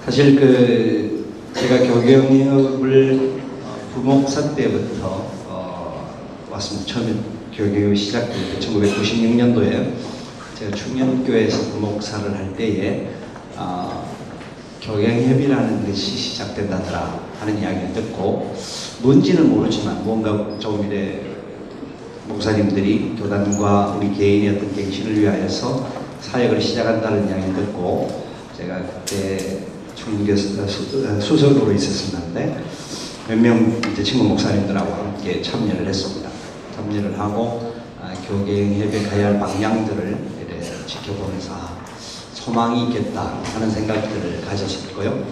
사실 제가 교경협을 부목사 때부터 왔습니다. 처음에 교경협이 시작될 때 1996년도에 제가 충현교회에서 부목사를 할 때에 교경협이라는 것이 시작된다더라 하는 이야기를 듣고, 뭔지는 모르지만 뭔가 조금 이래 목사님들이 교단과 우리 개인의 어떤 갱신을 위하여서 사역을 시작한다는 이야기를 듣고, 제가 그때 충교 수석으로 있었었는데 몇 명 이제 친구 목사님들하고 함께 참여를 했습니다. 참여를 하고 교경협에 가야 할 방향들을 이래 지켜보면서 소망이 있겠다 하는 생각들을 가졌었고요.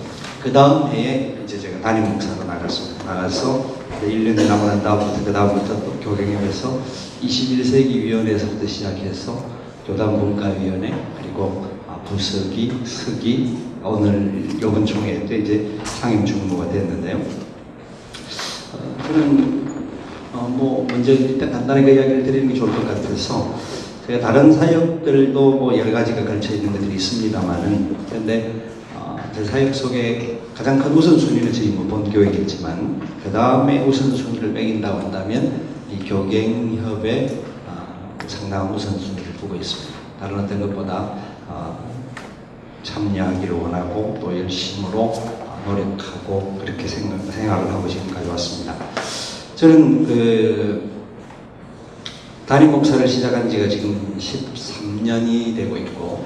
그 다음 해에 이제 제가 담임 목사로 나갔습니다. 나가서 1년이 남고 난 다음부터 그 다음부터 또 교경협에서 21세기 위원회에서부터 시작해서 교단분과위원회, 그리고 부서기, 서기, 오늘 이번 총회 때 이제 상임주무가 됐는데요. 저는 먼저 일단 간단하게 이야기를 드리는 게 좋을 것 같아서, 제가 다른 사역들도 여러 가지가 걸쳐 있는 것들이 있습니다만은, 그런데 제 사역 속에 가장 큰 우선순위는 저희 본교회겠지만, 그 다음에 우선순위를 매긴다고 한다면 이 교경협에 상당한 우선순위를 두고 있습니다. 다른 어떤 것보다 참여하기를 원하고 또 열심으로 노력하고 그렇게 생각을 하고 지금까지 왔습니다. 저는 담임 목사를 시작한 지가 지금 13년이 되고 있고,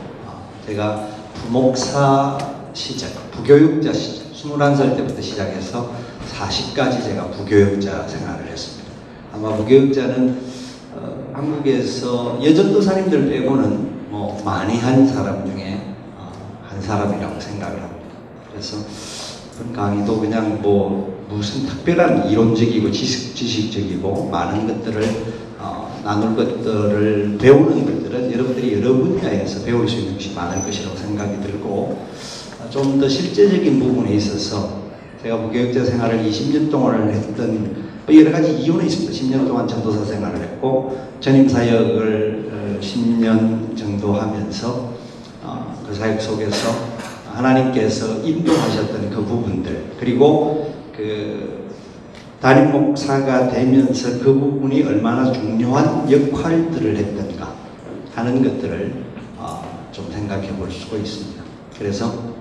제가 부목사 시절, 부교육자 시절, 21살 때부터 시작해서 40까지 제가 부교육자 생활을 했습니다. 아마 부교육자는 한국에서 여전도사님들 빼고는 많이 한 사람 중에 한 사람이라고 생각을 합니다. 그래서 그런 강의도 그냥 무슨 특별한 이론적이고 지식적이고 많은 것들을 나눌 것들을 배우는 것들은 여러분들이 여러 분야에서 배울 수 있는 것이 많을 것이라고 생각이 들고, 좀 더 실제적인 부분에 있어서 제가 부교육자 생활을 20년 동안 했던 여러 가지 이유는 있습니다. 10년 동안 전도사 생활을 했고 전임 사역을 10년 정도 하면서 그 사역 속에서 하나님께서 인도하셨던 그 부분들, 그리고 담임 목사가 되면서 그 부분이 얼마나 중요한 역할들을 했던가 하는 것들을 좀 생각해 볼 수가 있습니다. 그래서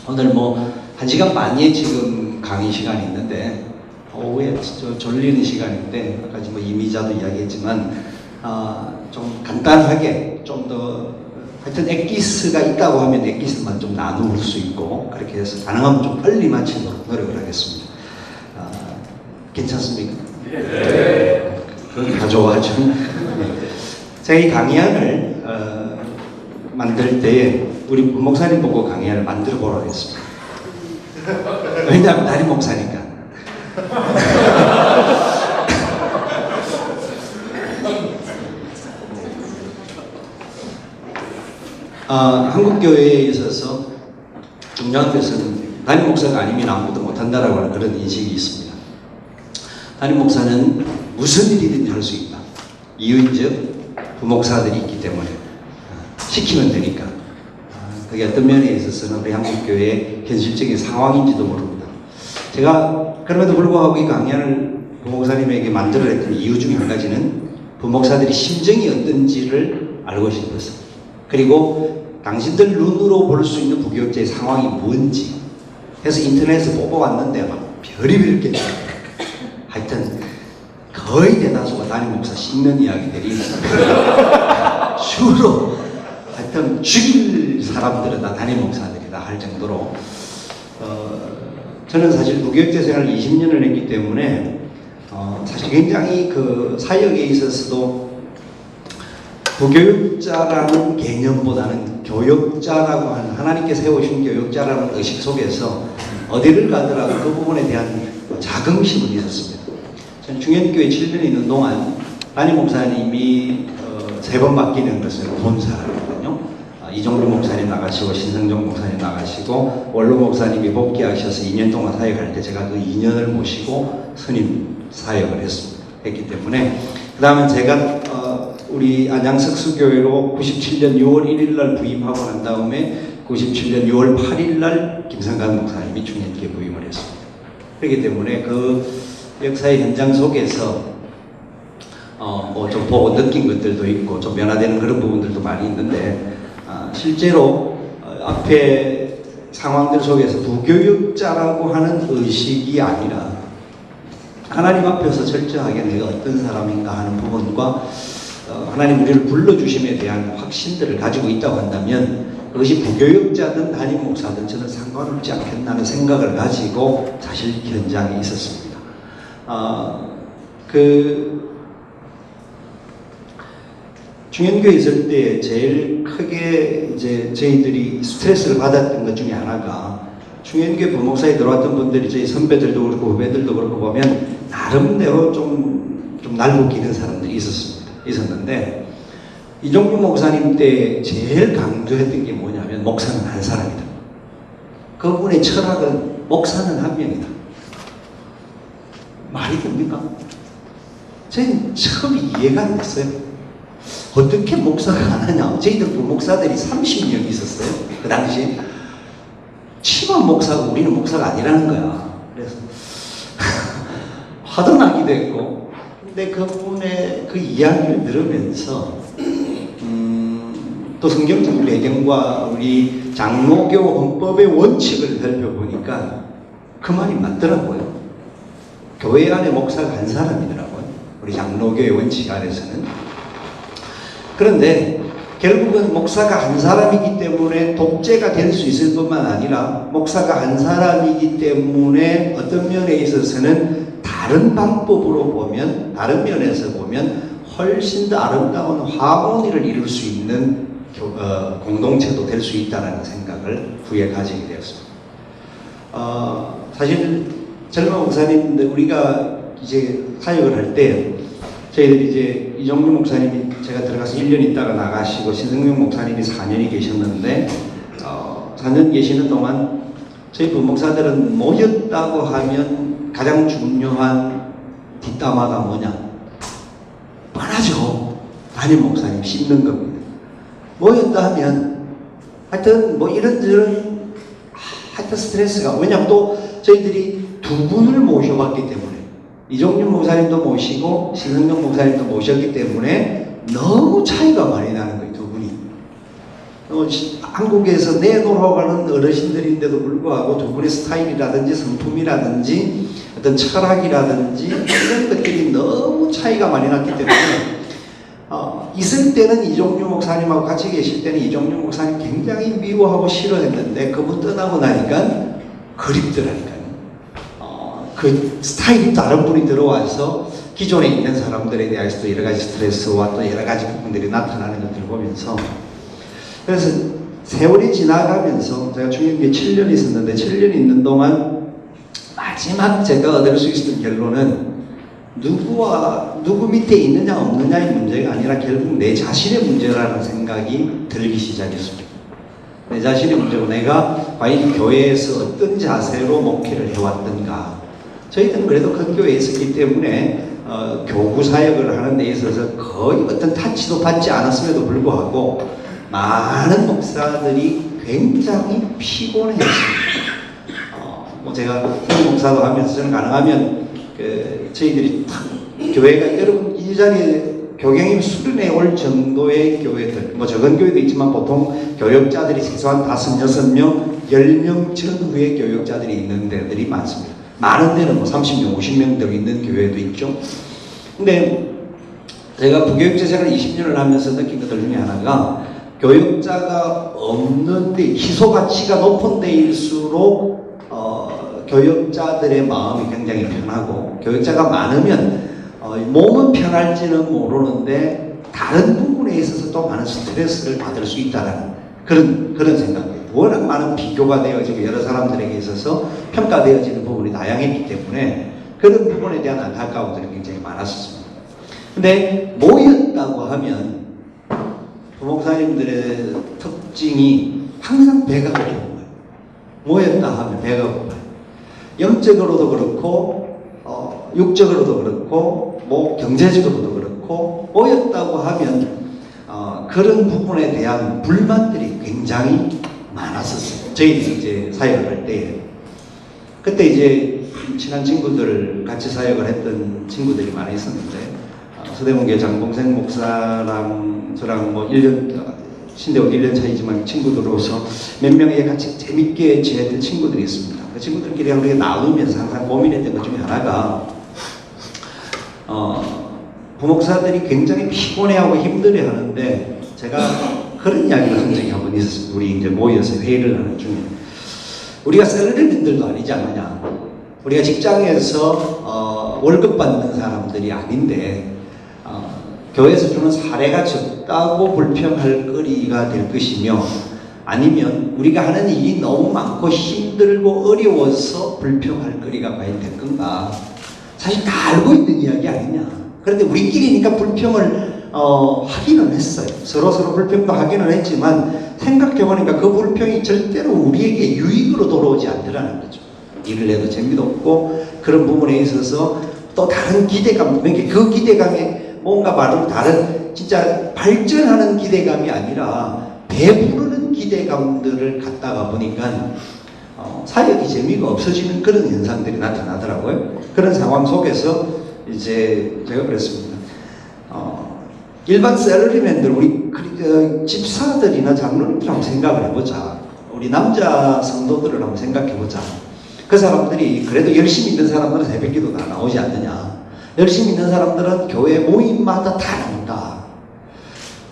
오늘 1시간 반이 지금 강의 시간이 있는데, 오후에 졸리는 시간인데, 아까 이미자도 이야기했지만 좀 간단하게 좀 더 하여튼 엑기스가 있다고 하면 엑기스만 좀 나눌 수 있고, 그렇게 해서 가능하면 좀 빨리 마치도록 노력을 하겠습니다. 괜찮습니까? 네. 그건 가져와죠. 제가 이 강의안을 만들 때 우리 목사님 보고 강의안을 만들어 보라고 했습니다. 왜냐하면 담임 목사니까. 한국교회에 있어서 중요한 것은 담임 목사가 아니면 아무것도 못한다라고 하는 그런 인식이 있습니다. 담임 목사는 무슨 일이든지 할 수 있다. 이유인즉 부목사들이 있기 때문에 시키면 되니까. 그게 어떤 면에 있어서는 우리 한국교회의 현실적인 상황인지도 모릅니다. 제가 그럼에도 불구하고 이 강연을 부목사님에게 만들어 냈던 이유 중에 한 가지는 부목사들이 심정이 어떤지를 알고 싶어서, 그리고 당신들 눈으로 볼 수 있는 부교육자의 상황이 뭔지 해서 인터넷에서 뽑아왔는데 별의별 게 하여튼 거의 대다수가 담임 목사 씹는 이야기들이 주로 하여튼 죽일 사람들은 다 담임 목사들이다 할 정도로, 저는 사실 부교육자 생활을 20년을 했기 때문에 사실 굉장히 사역에 있어서도 부교육자라는 개념보다는 교육자라고 하는, 하나님께 세우신 교육자라는 의식 속에서 어디를 가더라도 그 부분에 대한 자긍심은 있었습니다. 저는 충현교회 7년 있는 동안 담임 목사님이 3번 바뀌는 것을 본 사람이거든요. 이종ሉ 목사님 나가시고 신성종 목사님 나가시고 원로 목사님이 복귀하셔서 2년 동안 사역할 때 제가 그 2년을 모시고 선임 사역을 했기 때문에, 그 다음에 제가 우리 안양석수교회로 97년 6월 1일 날 부임하고 난 다음에 97년 6월 8일 날 김성관 목사님이 중년기에 부임을 했습니다. 그렇기 때문에 그 역사의 현장 속에서 뭐 좀 보고 느낀 것들도 있고 좀 변화되는 그런 부분들도 많이 있는데 실제로 앞에 상황들 속에서 부교육자라고 하는 의식이 아니라 하나님 앞에서 철저하게 내가 어떤 사람인가 하는 부분과 하나님 우리를 불러주심에 대한 확신들을 가지고 있다고 한다면 그것이 부교육자든 담임 목사든 저는 상관없지 않겠나는 생각을 가지고 사실 현장에 있었습니다. 중현교에 있을 때 제일 크게 이제 저희들이 스트레스를 받았던 것 중에 하나가 중현교회 부목사에 들어왔던 분들이 저희 선배들도 그렇고 후배들도 그렇고 보면 나름대로 좀 날고 기는 사람들이 있었는데 이종규 목사님 때 제일 강조했던 게 뭐냐면 목사는 한 사람이다. 그분의 철학은 목사는 한 명이다. 말이 됩니까? 저희는 처음 이해가 안 됐어요. 어떻게 목사가 안 하냐? 저희들 부목사들이 30명 있었어요. 그 당시. 치만 목사고 우리는 목사가 아니라는 거야. 그래서 화도 나기도 했고. 근데 그분의 그 이야기를 들으면서 또 성경적 배경과 우리 장로교 헌법의 원칙을 살펴보니까 그 말이 맞더라고요. 교회 안에 목사가 한 사람이더라고요. 우리 장로교의 원칙 안에서는. 그런데 결국은 목사가 한 사람이기 때문에 독재가 될 수 있을 뿐만 아니라 목사가 한 사람이기 때문에 어떤 면에 있어서는 다른 방법으로 보면 다른 면에서 보면 훨씬 더 아름다운 하모니를 이룰 수 있는 공동체도 될 수 있다는 생각을 후에 가지게 되었습니다. 사실 젊은 목사님들 우리가 이제 사역을 할 때 저희들이 이제 이종규 목사님이 제가 들어가서 1년 있다가 나가시고 신성명 목사님이 4년이 계셨는데 4년 계시는 동안 저희 부목사들은 모였다고 하면 가장 중요한 뒷담화가 뭐냐? 뻔하죠. 담임 목사님 씹는 겁니다. 모였다 하면 하여튼 뭐 이런저런 하여튼 스트레스가 왜냐면 또 저희들이 두 분을 모셔봤기 때문에 이종윤 목사님도 모시고 신성명 목사님도 모셨기 때문에 너무 차이가 많이 나는 거예요. 두 분이. 한국에서 내놓으러가는 어르신들인데도 불구하고 두 분의 스타일이라든지 성품이라든지 어떤 철학이라든지 이런 것들이 너무 차이가 많이 났기 때문에 있을 때는 이종윤 목사님하고 같이 계실 때는 이종윤 목사님 굉장히 미워하고 싫어했는데 그분 떠나고 나니까 그립더라니까요. 그 스타일이 다른 분이 들어와서 기존에 있는 사람들에 대해서도 여러 가지 스트레스와 또 여러 가지 부분들이 나타나는 것들을 보면서 그래서 세월이 지나가면서 제가 중년기에 7년 있었는데 7년 있는 동안 마지막 제가 얻을 수 있었던 결론은 누구 밑에 있느냐 없느냐의 문제가 아니라 결국 내 자신의 문제라는 생각이 들기 시작했습니다. 내 자신의 문제고 내가 과연 교회에서 어떤 자세로 목회를 해왔던가. 저희들은 그래도 큰 교회에 있었기 때문에 교구 사역을 하는 데 있어서 거의 어떤 타치도 받지 않았음에도 불구하고 많은 목사들이 굉장히 피곤했습니다. 뭐 제가 목사도 하면서 저는 가능하면 저희들이 교회가 여러분 이 자리에 교경임 수련회 올 정도의 교회들 뭐 적은 교회도 있지만 보통 교역자들이 최소한 5, 6명, 10명 전후의 교역자들이 있는 데들이 많습니다. 많은 데는 뭐 30명, 50명 들 있는 교회도 있죠. 근데 제가 부교육자 생활 20년을 하면서 느낀 것들 중에 하나가 교역자가 없는데 희소 가치가 높은 데일수록 교역자들의 마음이 굉장히 편하고 교역자가 많으면 몸은 편할지는 모르는데 다른 부분에 있어서 또 많은 스트레스를 받을 수 있다는 그런 생각이에요. 워낙 많은 비교가 되어지고 여러 사람들에게 있어서 평가되어지는 부분이 다양했기 때문에 그런 부분에 대한 안타까움들이 굉장히 많았었습니다. 근데 모였다고 하면 부목사님들의 특징이 항상 배가 고파요. 모였다 하면 배가 고파요. 영적으로도 그렇고 육적으로도 그렇고 뭐 경제적으로도 그렇고 모였다고 하면 그런 부분에 대한 불만들이 굉장히 많았었어요. 저희들이 이제 사역을 할 때, 그때 이제 친한 친구들, 같이 사역을 했던 친구들이 많이 있었는데, 서대문교회 장봉생 목사랑 저랑 뭐 1년, 신대원 1년 차이지만 친구들로서 몇 명의 같이 재밌게 지냈던 친구들이 있습니다. 그 친구들끼리 우리가 나누면서 항상 고민했던 것 중에 하나가, 부목사들이 굉장히 피곤해하고 힘들어하는데, 제가 그런 이야기를 한 적이 한 번 있었습니다. 우리 이제 모여서 회의를 하는 중에. 우리가 셀러리맨들도 아니지 않느냐. 우리가 직장에서 월급 받는 사람들이 아닌데, 교회에서 주는 사례가 적다고 불평할 거리가 될 것이며, 아니면 우리가 하는 일이 너무 많고 힘들고 어려워서 불평할 거리가 과연 될 건가. 사실 다 알고 있는 이야기 아니냐. 그런데 우리끼리니까 불평을 하기는 했어요. 서로 불평도 하기는 했지만, 생각해보니까 그 불평이 절대로 우리에게 유익으로 돌아오지 않더라는 거죠. 일을 해도 재미도 없고, 그런 부분에 있어서 또 다른 기대감, 그 기대감에 뭔가 바로 다른 진짜 발전하는 기대감이 아니라 배부르는 기대감들을 갖다가 보니까 사역이 재미가 없어지는 그런 현상들이 나타나더라고요. 그런 상황 속에서 이제 제가 그랬습니다. 일반 셀러리맨들, 우리 집사들이나 장로님들 한번 생각을 해보자. 우리 남자 성도들을 한번 생각해보자. 그 사람들이 그래도 열심히 있는 사람들은 새벽기도 다 나오지 않느냐. 열심히 있는 사람들은 교회 모임마다 다 나온다.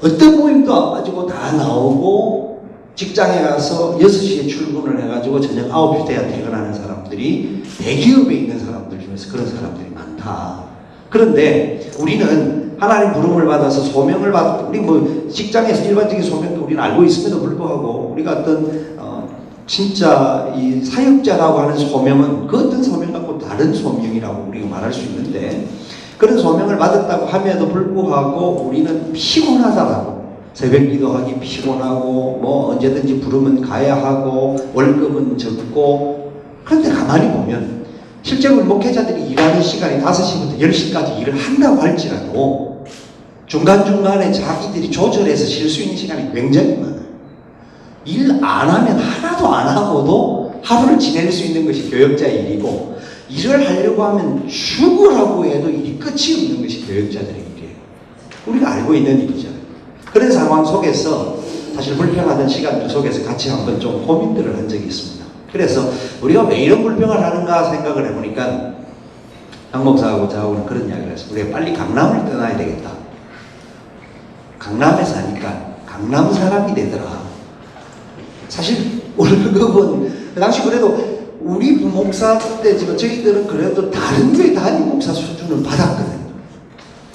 어떤 모임도 안 가지고 다 나오고, 직장에 가서 6시에 출근을 해가지고 저녁 9시 돼야 퇴근하는 사람들이 대기업에 있는 사람들 중에서 그런 사람들이 많다. 그런데 우리는 하나님 부름을 받아서 소명을 받고, 우리 뭐 직장에서 일반적인 소명도 우리는 알고 있음에도 불구하고, 우리가 어떤 진짜 이 사역자라고 하는 소명은 그 어떤 소명하고 다른 소명이라고 우리가 말할 수 있는데, 그런 소명을 받았다고 함에도 불구하고 우리는 피곤하다라고, 새벽 기도하기 피곤하고, 뭐 언제든지 부르면 가야 하고, 월급은 적고. 그런데 가만히 보면 실제로 목회자들이 일하는 시간이 5시부터 10시까지 일을 한다고 할지라도 중간중간에 자기들이 조절해서 쉴 수 있는 시간이 굉장히 많아요. 일 안 하면 하나도 안 하고도 하루를 지낼 수 있는 것이 교역자의 일이고, 일을 하려고 하면 죽으라고 해도 일이 끝이 없는 것이 교역자들의 일이에요. 우리가 알고 있는 일이잖아요. 그런 상황 속에서 사실 불평하던 시간들 속에서 같이 한번 좀 고민들을 한 적이 있습니다. 그래서 우리가 왜 이런 불평을 하는가 생각을 해보니까, 양 목사하고 저하고는 그런 이야기를 했어요. 우리가 빨리 강남을 떠나야 되겠다. 강남에 사니까 강남 사람이 되더라. 사실 월급은 그 당시 그래도 우리 부목사 때지만 저희들은 그래도 다른 교회 담임 목사 수준을 받았거든요.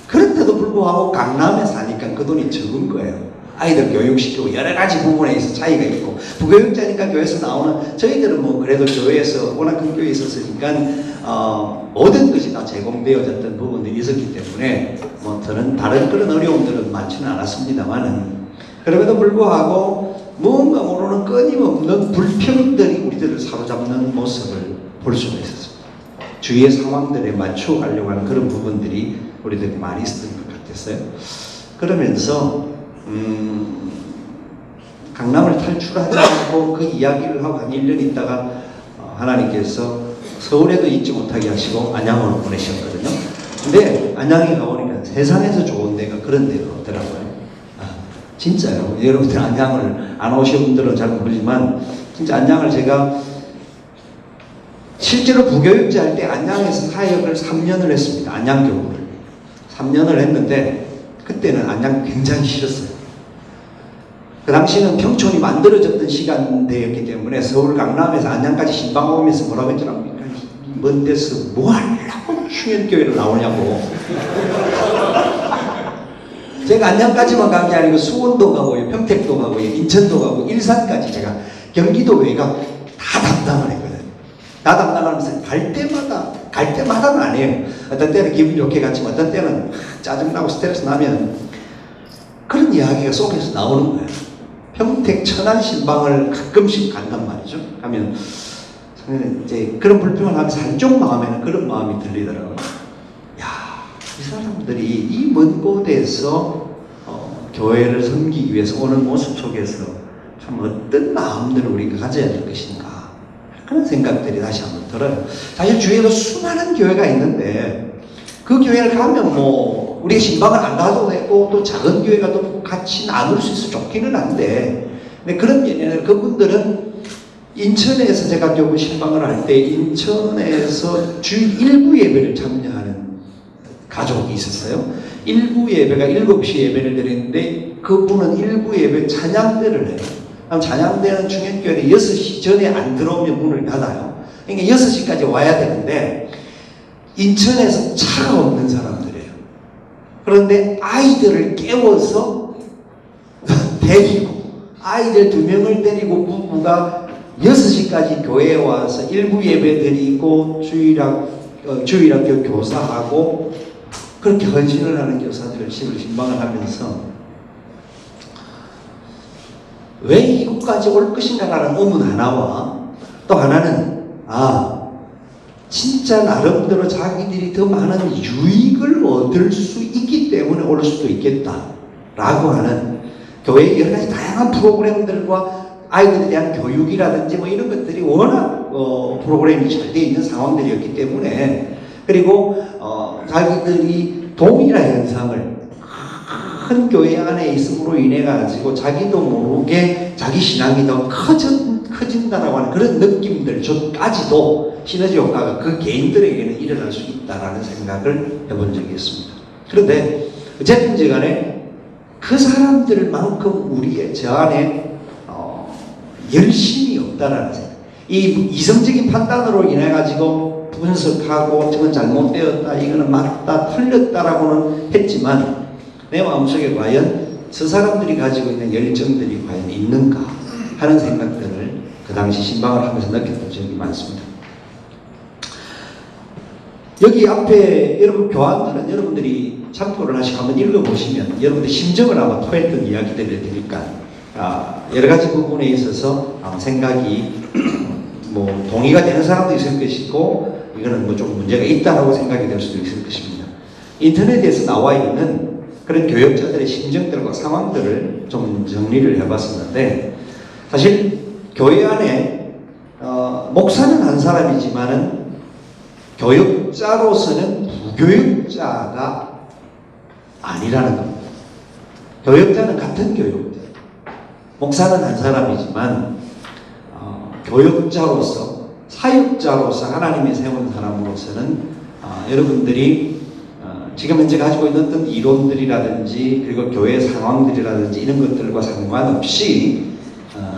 그런데도 불구하고 강남에 사니까 그 돈이 적은 거예요. 아이들 교육시키고 여러 가지 부분에 있어 차이가 있고, 부교육자니까 교회에서 나오는, 저희들은 뭐 그래도 교회에서 워낙 큰 교회에 있었으니까 모든 것이 다 제공되어졌던 부분들이 있었기 때문에 뭐 저는 다른 그런 어려움들은 많지는 않았습니다만은, 그럼에도 불구하고 뭔가 모르는 끊임없는 불평들이 우리들을 사로잡는 모습을 볼 수가 있었습니다. 주위의 상황들에 맞춰가려고 하는 그런 부분들이 우리들이 많이 있었던 것 같았어요. 그러면서 강남을 탈출하지 않고 그 이야기를 하고 한 1년 있다가 하나님께서 서울에도 있지 못하게 하시고 안양으로 보내셨거든요. 근데 안양에 가보니까 세상에서 좋은 데가 그런 데가 없더라고요. 진짜요. 여러분들 안양을 안 오신 분들은 잘 모르지만, 진짜 안양을 제가 실제로 부교육자 할 때 안양에서 사역을 3년을 했습니다. 안양교구를 3년을 했는데, 그때는 안양 굉장히 싫었어요. 그 당시는 평촌이 만들어졌던 시간대였기 때문에 서울 강남에서 안양까지 신방 오면서 뭐라고 했더랍니까? 먼 데서 뭐 하려고 충현교회를 나오냐고. 제가 안양까지만 간 게 아니고 수원도 가고요, 평택도 가고요, 인천도 가고, 일산까지 제가 경기도 외곽 다 담당을 했거든요. 다 담당하면서 갈 때마다는 아니에요. 어떤 때는 기분 좋게 갔지만 어떤 때는 짜증나고 스트레스 나면 그런 이야기가 속에서 나오는 거예요. 평택 천안 신방을 가끔씩 간단 말이죠. 하면 이제 그런 불평을 하면서 한쪽 마음에는 그런 마음이 들리더라고요. 이 사람들이 이 먼 곳에서 교회를 섬기기 위해서 오는 모습 속에서 참 어떤 마음들을 우리가 가져야 될 것인가, 그런 생각들이 다시 한번 들어요. 사실 주위에도 수많은 교회가 있는데 그 교회를 가면 뭐 우리가 신방을 안 가도 되고 또 작은 교회 가도 같이 나눌 수 있어 좋기는 한데, 근데 그런 면에는 그분들은 인천에서 제가 교부 신방을 할 때 인천에서 주일 일부 예배를 참여하는 가족이 있었어요. 일부 예배가 7시 예배를 드리는데 그분은 일부 예배 찬양대를 해요. 그럼 찬양대는 중현교회는 6시 전에 안 들어오면 문을 닫아요. 그러니까 6시까지 와야 되는데 인천에서 차가 없는 사람들이에요. 그런데 아이들을 깨워서 데리고, 아이들 2명을 데리고 부부가 6시까지 교회에 와서 일부 예배 드리고 주일학교 교사하고 그렇게 헌신을 하는 교사들을 신방을 하면서 왜 이곳까지 올 것인가라는 의문 하나와, 또 하나는 진짜 나름대로 자기들이 더 많은 유익을 얻을 수 있기 때문에 올 수도 있겠다라고 하는 교회의 여러 가지 다양한 프로그램들과 아이들에 대한 교육이라든지 뭐 이런 것들이 워낙 프로그램이 잘 되어 있는 상황들이었기 때문에, 그리고 자기들이 동일한 현상을 큰 교회 안에 있음으로 인해 가지고 자기도 모르게 자기 신앙이 더 커진다라고 하는 그런 느낌들까지도 시너지 효과가 그 개인들에게는 일어날 수 있다라는 생각을 해본 적이 있습니다. 그런데 어쨌든지 간에 그 사람들만큼 우리의 저 안에 열심이 없다라는 생각, 이 이성적인 판단으로 인해 가지고 분석하고 저건 잘못되었다, 이거는 맞다, 틀렸다라고는 했지만 내 마음속에 과연 저 사람들이 가지고 있는 열정들이 과연 있는가 하는 생각들을 그 당시 신방을 하면서 느꼈던 적이 많습니다. 여기 앞에 여러분 교환들은 여러분들이 참고를 하시고 한번 읽어보시면 여러분들 심정을 아마 토했던 이야기들을 드리니까 여러 가지 부분에 있어서 생각이 뭐 동의가 되는 사람도 있을 것이고 이거는 뭐 좀 문제가 있다라고 생각이 될 수도 있을 것입니다. 인터넷에서 나와 있는 그런 교역자들의 심정들과 상황들을 좀 정리를 해봤었는데, 사실 교회 안에 목사는 한 사람이지만은 교역자로서는 부교역자가 아니라는 겁니다. 교역자는 같은 교역자, 목사는 한 사람이지만 교역자로서, 사역자로서 하나님이 세운 사람으로서는 여러분들이 지금 현재 가지고 있는 어떤 이론들이라든지 그리고 교회 상황들이라든지 이런 것들과 상관없이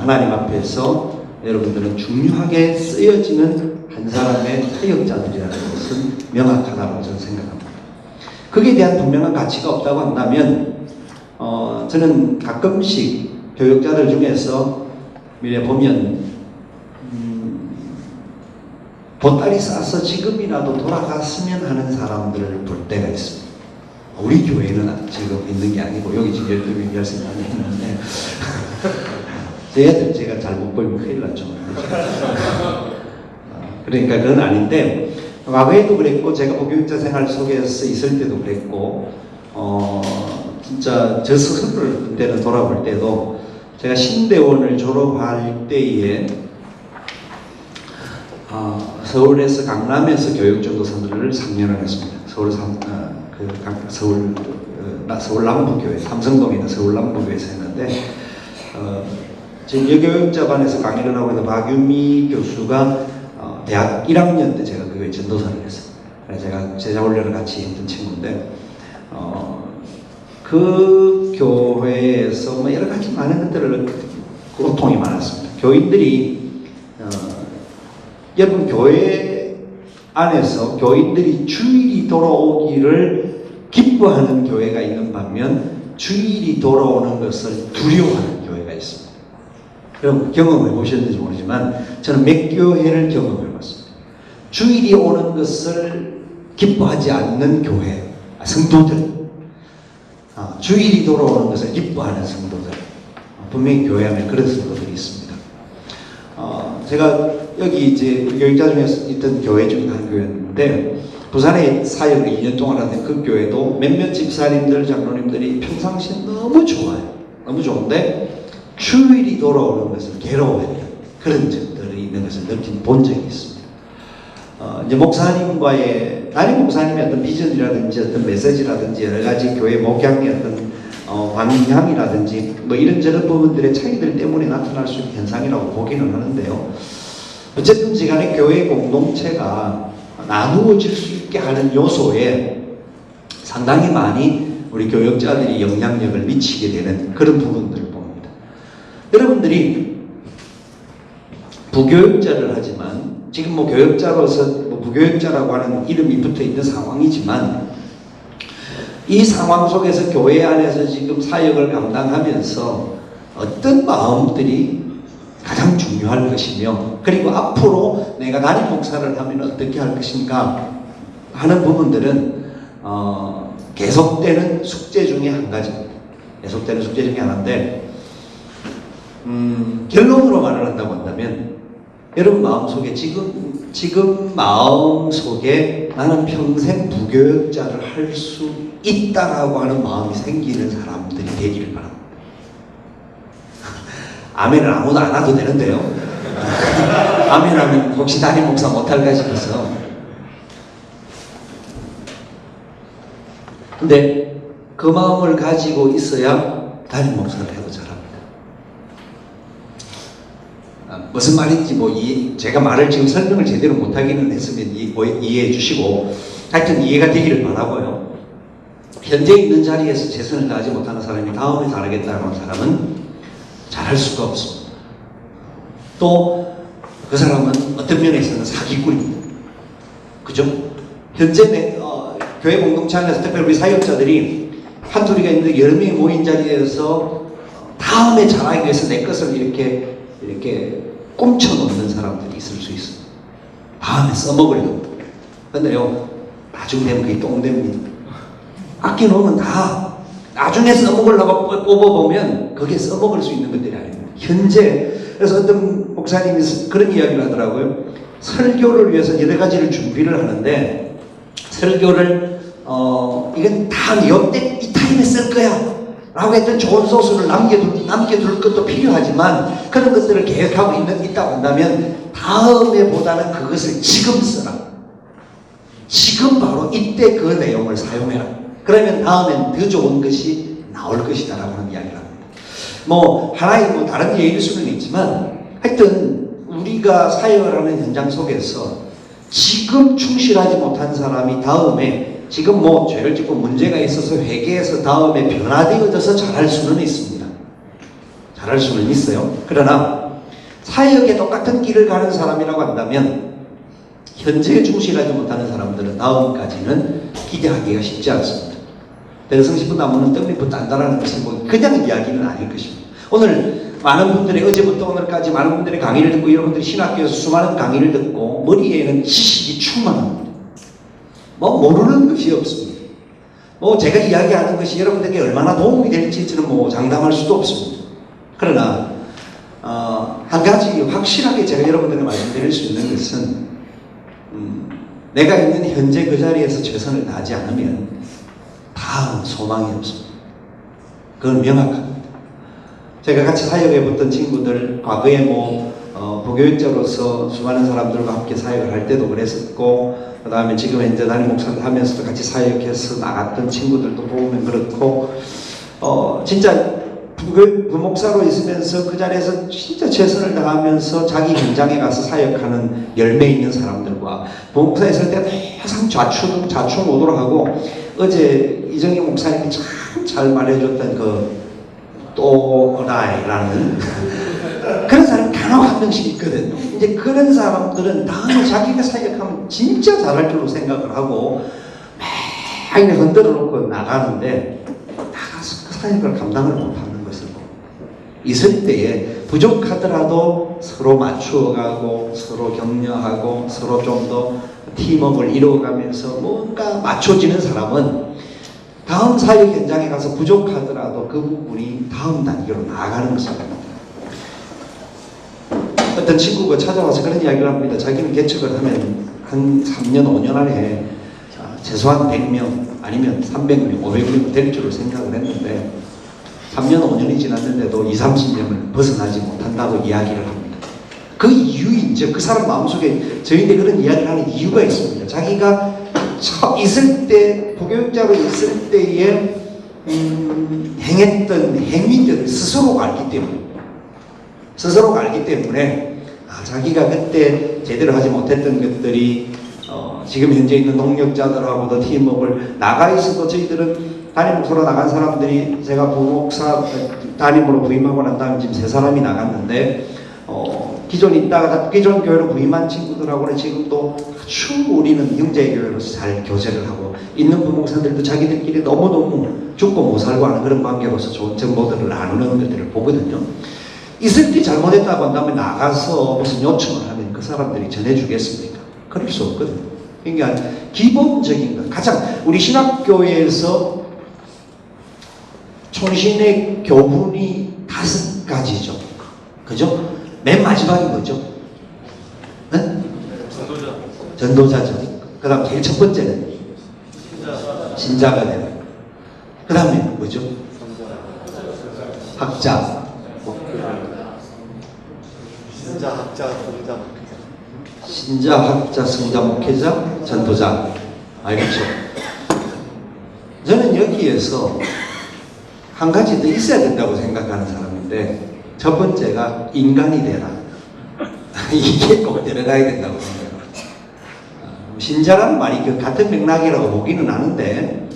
하나님 앞에서 여러분들은 중요하게 쓰여지는 한 사람의 사역자들이라는 것은 명확하다고 저는 생각합니다. 거기에 대한 분명한 가치가 없다고 한다면 저는 가끔씩 교역자들 중에서 미래 보면 보따리 싸서 지금이라도 돌아갔으면 하는 사람들을 볼 때가 있습니다. 우리 교회는 지금 있는 게 아니고 여기 지금 12명 13명이 있는데 쟤들 제가 잘못 보이면 큰일 났죠. 그러니까 그건 아닌데, 과거에도 그랬고 제가 부교육자 생활 속에서 있을 때도 그랬고 진짜 저 스스로를 그때는 돌아볼 때도 제가 신대원을 졸업할 때에 서울에서 강남에서 교육전도사들을 3년을 했습니다. 서울 남부교회, 삼성동에 있는 서울 남부교회에서 했는데 지금 여교육자반에서 강의를 하고 있는 박유미 교수가 대학 1학년 때 제가 그 교회 전도사를 했어요. 그래서 제가 제자훈련을 같이 했던 친구인데 그 교회에서 뭐 여러 가지 많은 것들을 고통이 많았습니다. 교인들이 여러분 교회 안에서 교인들이 주일이 돌아오기를 기뻐하는 교회가 있는 반면 주일이 돌아오는 것을 두려워하는 교회가 있습니다. 여러분 경험해 보셨는지 모르지만 저는 몇 교회를 경험해 봤습니다. 주일이 오는 것을 기뻐하지 않는 교회, 성도들, 주일이 돌아오는 것을 기뻐하는 성도들, 분명히 교회 안에 그런 성도들이 있습니다. 제가 여기 이제 교육자 중에 있던 교회 중에 한 교회였는데 부산에 사역을 2년 동안 하는데 그 교회도 몇몇 집사님들, 장로님들이 평상시에 너무 좋아요. 너무 좋은데 주일이 돌아오는 것을 괴로워했던 그런 적들이 있는 것을 본 적이 있습니다. 이제 목사님과의, 담임 목사님의 어떤 비전이라든지 어떤 메시지라든지 여러 가지 교회 목양의 어떤 방향이라든지 뭐 이런저런 부분들의 차이들 때문에 나타날 수 있는 현상이라고 보기는 하는데요. 어쨌든지 간에 교회 공동체가 나누어질 수 있게 하는 요소에 상당히 많이 우리 교역자들이 영향력을 미치게 되는 그런 부분들을 봅니다. 여러분들이 부교역자를 하지만 지금 뭐 교역자로서 뭐 부교역자라고 하는 이름이 붙어 있는 상황이지만 이 상황 속에서 교회 안에서 지금 사역을 감당하면서 어떤 마음들이 가장 중요할 것이며 그리고 앞으로 내가 담임 목사를 하면 어떻게 할 것인가 하는 부분들은 계속되는 숙제 중에 한 가지입니다. 계속되는 숙제 중에 하나인데 결론으로 말을 한다고 한다면 여러분 마음속에 지금 마음속에 나는 평생 부교역자를 할 수 있다라고 하는 마음이 생기는 사람들이 되기를 바랍니다. 아멘을 아무도 안 해도 되는데요. 아멘하면 혹시 담임 목사 못할까 싶어서. 근데 그 마음을 가지고 있어야 담임 목사를 해도 잘합니다. 무슨 말인지 제가 말을 지금 설명을 제대로 못하기는 했으면 이해해 주시고 하여튼 이해가 되기를 바라고요. 현재 있는 자리에서 최선을 다하지 못하는 사람이 다음에 잘하겠다는 사람은 잘할 수가 없습니다. 또 그 사람은 어떤 면에서는 사기꾼입니다. 그죠? 현재 교회 공동체 안에서 특별히 우리 사역자들이 한둘이가 있는데 여러 명이 모인 자리에서 다음에 잘하기 위해서 내 것을 이렇게 꼼쳐놓는 사람들이 있을 수 있어요. 다음에 써먹으려고. 근데요, 나중 되면 그게 똥됩니다. 아껴놓으면 다 나중에 써먹으려고 뽑아보면 그게 써먹을 수 있는 것들이 아닙니다. 현재, 그래서 어떤 목사님이 그런 이야기를 하더라고요. 설교를 위해서 여러 가지를 준비를 하는데 설교를 이건 다 이때 이 타임에 쓸 거야 라고 했던 좋은 소스를 남겨둘 것도 필요하지만 그런 것들을 계획하고 있다고 한다면 다음에 보다는 그것을 지금 쓰라. 지금 바로 이때 그 내용을 사용해라. 그러면 다음엔 더 좋은 것이 나올 것이다 라고 하는 이야기를 합니다. 하나의 다른 예일 수는 있지만 하여튼 우리가 사역을 하는 현장 속에서 지금 충실하지 못한 사람이 다음에 지금 죄를 짓고 문제가 있어서 회개해서 다음에 변화되어져서 잘할 수는 있습니다. 잘할 수는 있어요. 그러나 사역에 똑같은 길을 가는 사람이라고 한다면 현재에 충실하지 못하는 사람들은 다음까지는 기대하기가 쉽지 않습니다. 대성식분 나무는 떡잎부터 단다라는 것은 그냥 이야기는 아닐 것입니다. 오늘 많은 분들이 어제부터 오늘까지 많은 분들의 강의를 듣고 여러분들이 신학교에서 수많은 강의를 듣고 머리에는 지식이 충만합니다. 모르는 것이 없습니다. 제가 이야기하는 것이 여러분들에게 얼마나 도움이 될지 저는 장담할 수도 없습니다. 그러나 한 가지 확실하게 제가 여러분들에게 말씀드릴 수 있는 것은 내가 있는 현재 그 자리에서 최선을 다하지 않으면 다음 소망이 없습니다. 그건 명확합니다. 제가 같이 사역해봤던 친구들 과거에 부교육자로서 수많은 사람들과 함께 사역을 할 때도 그랬었고 그 다음에 지금 현재 담임 목사를 하면서도 같이 사역해서 나갔던 친구들도 보면 그렇고 진짜 부목사로 있으면서 그 자리에서 진짜 최선을 다하면서 자기 현장에 가서 사역하는 열매 있는 사람들과 부목사 있을 때는 항상 좌충우돌 하고 어제 이정희 목사님이 참 잘 말해줬던 또라이라는 그런 사람이 간혹 한 명씩 있거든요. 이제 그런 사람들은 다음에 자기가 사역하면 진짜 잘할 줄로 생각을 하고 막 흔들어 놓고 나가는데 나가서 그 사역을 감당을 못하는 것을 있을 때에 부족하더라도 서로 맞추어가고 서로 격려하고 서로 좀 더 팀워크를 이루어가면서 뭔가 맞춰지는 사람은 다음 사역 현장에 가서 부족하더라도 그 부분이 다음 단계로 나아가는 것입니다. 어떤 친구가 찾아와서 그런 이야기를 합니다. 자기는 개척을 하면 한 3년, 5년 안에 최소한 100명 아니면 300명, 500명 될 줄을 생각을 했는데 3년, 5년이 지났는데도 20, 30년을 벗어나지 못한다고 이야기를 합니다. 그 이유인지 그 사람 마음속에 저희들이 그런 이야기를 하는 이유가 있습니다. 자기가 있을 때, 부교육자로 있을 때에 행했던 행위들을 스스로가 알기 때문에 자기가 그때 제대로 하지 못했던 것들이 지금 현재 있는 동력자들하고도 팀워크를 나가 있어도 저희들은 담임 목사로 나간 사람들이 제가 부목사 담임으로 부임하고 난 다음에 지금 3사람이 나갔는데 기존 있다가 기존 교회로 부임한 친구들하고는 지금도 아주 우리는 형제의 교회로서 잘 교제를 하고 있는 부목사들도 자기들끼리 너무너무 죽고 못 살고 하는 그런 관계로서 좋은 정보들을 나누는 것들을 보거든요. 있을 때 잘못했다고 한다면 나가서 무슨 요청을 하면 그 사람들이 전해주겠습니까? 그럴 수 없거든요. 그러니까 기본적인 것, 가장 우리 신학교에서 촌신의 교훈이 5가지죠. 그죠? 맨 마지막이 뭐죠? 네? 전도자죠. 그 다음 제일 첫 번째는 신자가 되는. 그 다음에 뭐죠? 학자. 신자, 학자, 성자, 목회자, 전도자. 알겠죠? 저는 여기에서 한 가지 더 있어야 된다고 생각하는 사람인데, 첫 번째가 인간이 되라. 이게 꼭 들어가야 된다고 생각합니다. 신자라는 말이 그 같은 맥락이라고 보기는 하는데,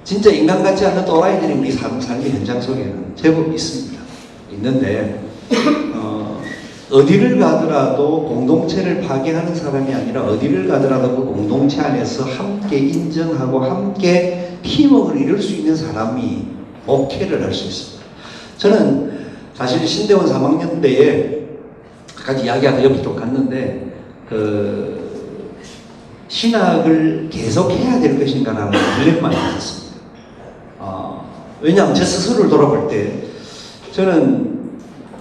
진짜 인간 같지 않은 또라이들이 우리 삶의 현장 속에는 제법 있습니다. 있는데, 어디를 가더라도 공동체를 파괴하는 사람이 아니라 어디를 가더라도 그 공동체 안에서 함께 인정하고 함께 팀워크를 이룰 수 있는 사람이 목회를 할 수 있습니다. 저는 사실 신대원 3학년 때에 아까 이야기하다 여기 좀 갔는데 신학을 계속해야 될 것인가라는 딜레마가 있었습니다. 왜냐하면 제 스스로를 돌아볼 때 저는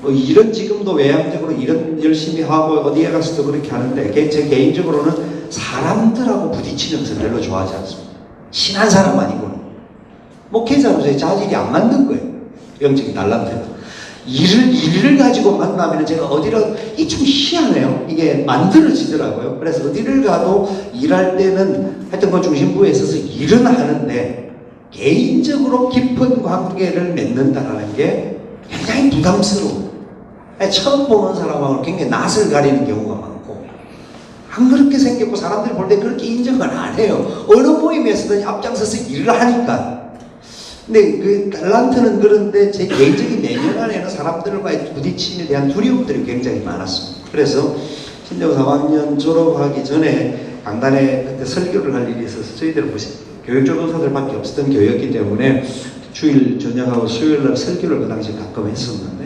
일은 지금도 외향적으로 일은 열심히 하고 어디에 가서도 그렇게 하는데 제 개인적으로는 사람들하고 부딪히는 것을 별로 좋아하지 않습니다. 친한 사람 아니고는 목회자로서의 자질이 안 맞는 거예요. 영적인 달란트가. 일을 가지고 만나면 제가 어디를 이게 좀 희한해요. 이게 만들어지더라고요. 그래서 어디를 가도 일할 때는 하여튼 그 중심부에 있어서 일은 하는데 개인적으로 깊은 관계를 맺는다는 게 굉장히 부담스러워요. 처음 보는 사람하고 굉장히 낯을 가리는 경우가 많고 안 그렇게 생겼고 사람들이 볼 때 그렇게 인정을 안 해요. 어느 모임에서든 앞장서서 일을 하니까. 근데 그 달란트는 그런데 제 개인적인 내면 안에는 사람들과의 부딪힘에 대한 두려움들이 굉장히 많았습니다. 그래서 신대원 3학년 졸업하기 전에 강단에 그때 설교를 할 일이 있어서 저희들은 교육조교사들밖에 없었던 교회였기 때문에 주일 저녁하고 수요일날 설교를 그 당시 가끔 했었는데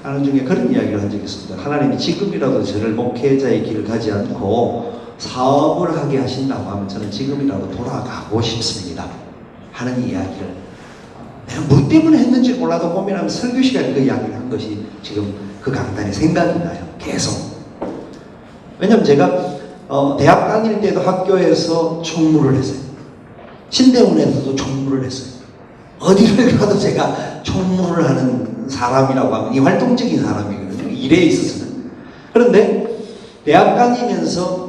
하는 중에 그런 이야기를 한 적이 있습니다. 하나님이 지금이라도 저를 목회자의 길을 가지 않고 사업을 하게 하신다고 하면 저는 지금이라도 돌아가고 싶습니다 하는 이야기를 내가 뭐 때문에 했는지 몰라도 고민하면 설교 시간에 그 이야기를 한 것이 지금 그 강단이 생각이 나요. 계속. 왜냐면 제가 대학 다닐 때도 학교에서 총무를 했어요. 신대원에서도 총무를 했어요. 어디를 가도 제가 총무를 하는 사람이라고 하면 이 활동적인 사람이거든요. 일에 있어서는. 그런데 대학 다니면서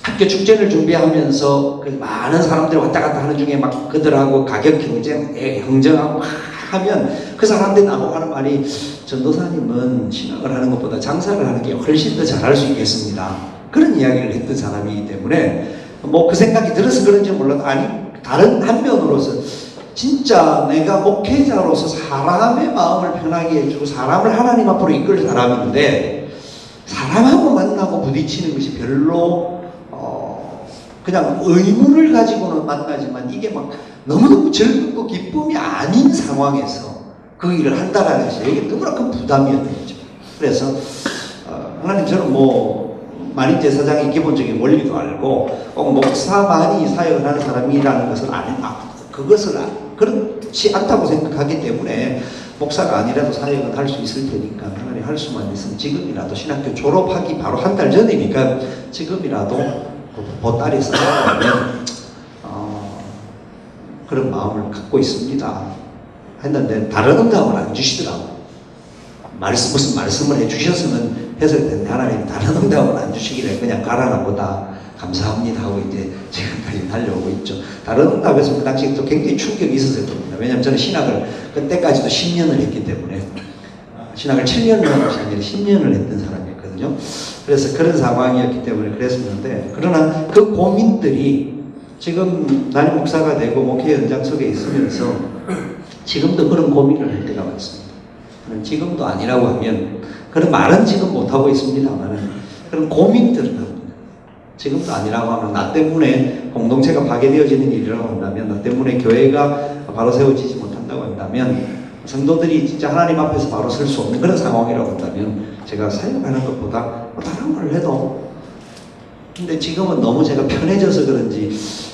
학교 축제를 준비하면서 그 많은 사람들이 왔다 갔다 하는 중에 막 그들하고 가격 경쟁하고 하면 그 사람들이 나보고 하는 말이 전도사님은 신학을 하는 것보다 장사를 하는 게 훨씬 더 잘할 수 있겠습니다. 그런 이야기를 했던 사람이기 때문에 뭐 그 생각이 들어서 그런지 몰라도 아니 다른 한면으로서 진짜 내가 목회자로서 사람의 마음을 편하게 해주고 사람을 하나님 앞으로 이끌 사람인데 사람하고 만나고 부딪히는 것이 별로 그냥 의무를 가지고는 만나지만 이게 막 너무너무 즐겁고 기쁨이 아닌 상황에서 그 일을 한다라는 것이 이게 너무나 큰 부담이었던 거죠. 그래서 하나님 저는 만인 제사장의 기본적인 원리도 알고 꼭 목사만이 사역을 하는 사람이라는 것을 그것을 그렇지 않다고 생각하기 때문에 목사가 아니라도 사역은 할 수 있을 테니까 하나님 할 수만 있으면 지금이라도 신학교 졸업하기 바로 한 달 전이니까 지금이라도 보따리 싸가면 그런 마음을 갖고 있습니다 했는데 다른 응답을 안 주시더라고요. 무슨 말씀을 해주셨으면 했을 텐데 하나님이 다른 응답을 안 주시길래 그냥 가라나 보다 감사합니다 하고 이제 지금까지 달려오고 있죠. 다른 응답에서 그 당시에 또 굉장히 충격이 있었을 겁니다. 왜냐하면 저는 신학을 그때까지도 10년을 했기 때문에 신학을 7년을 한 것이 아니라 10년을 했던 사람이었거든요. 그래서 그런 상황이었기 때문에 그랬었는데, 그러나 그 고민들이 지금 담임 목사가 되고 목회 현장 속에 있으면서 지금도 그런 고민을 할 때가 많습니다. 지금도 아니라고 하면 그런 말은 지금 못하고 있습니다만 그런 고민들을 합니다. 지금도 아니라고 하면 나 때문에 공동체가 파괴되어지는 일이라고 한다면, 나 때문에 교회가 바로 세워지지 못한다고 한다면, 성도들이 진짜 하나님 앞에서 바로 설 수 없는 그런 상황이라고 한다면 제가 사역하는 것보다 다른 걸 해도, 근데 지금은 너무 제가 편해져서 그런지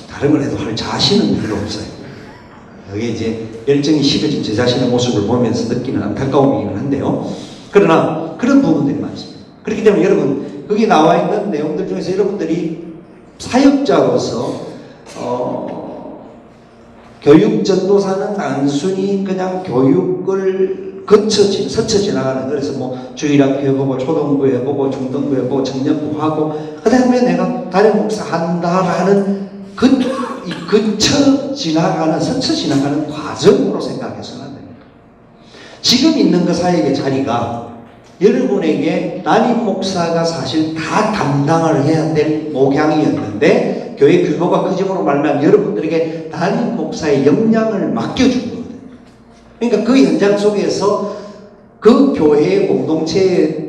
다른 걸 해도 할 자신은 별로 없어요. 여기 이제 열정이 식어진 제 자신의 모습을 보면서 느끼는 안타까움이긴 한데요. 그러나 그런 부분들이 많습니다. 그렇기 때문에 여러분, 거기 나와 있는 내용들 중에서 여러분들이 사역자로서 교육 전도사는 단순히 그냥 교육을 스쳐 지나가는, 그래서 뭐 주일학교 해보고 초등부 해보고 중등부 해보고 청년부 하고 그 다음에 내가 담임 목사 한다라는 스쳐 지나가는 과정으로 생각해서는 안 됩니다. 지금 있는 그 사역의 자리가 여러분에게 담임 목사가 사실 다 담당을 해야 될 목양이었는데, 교회 규모가 크짐으로 말하면 여러분들에게 담임 목사의 역량을 맡겨준 거거든요. 그러니까 그 현장 속에서 그 교회의 공동체의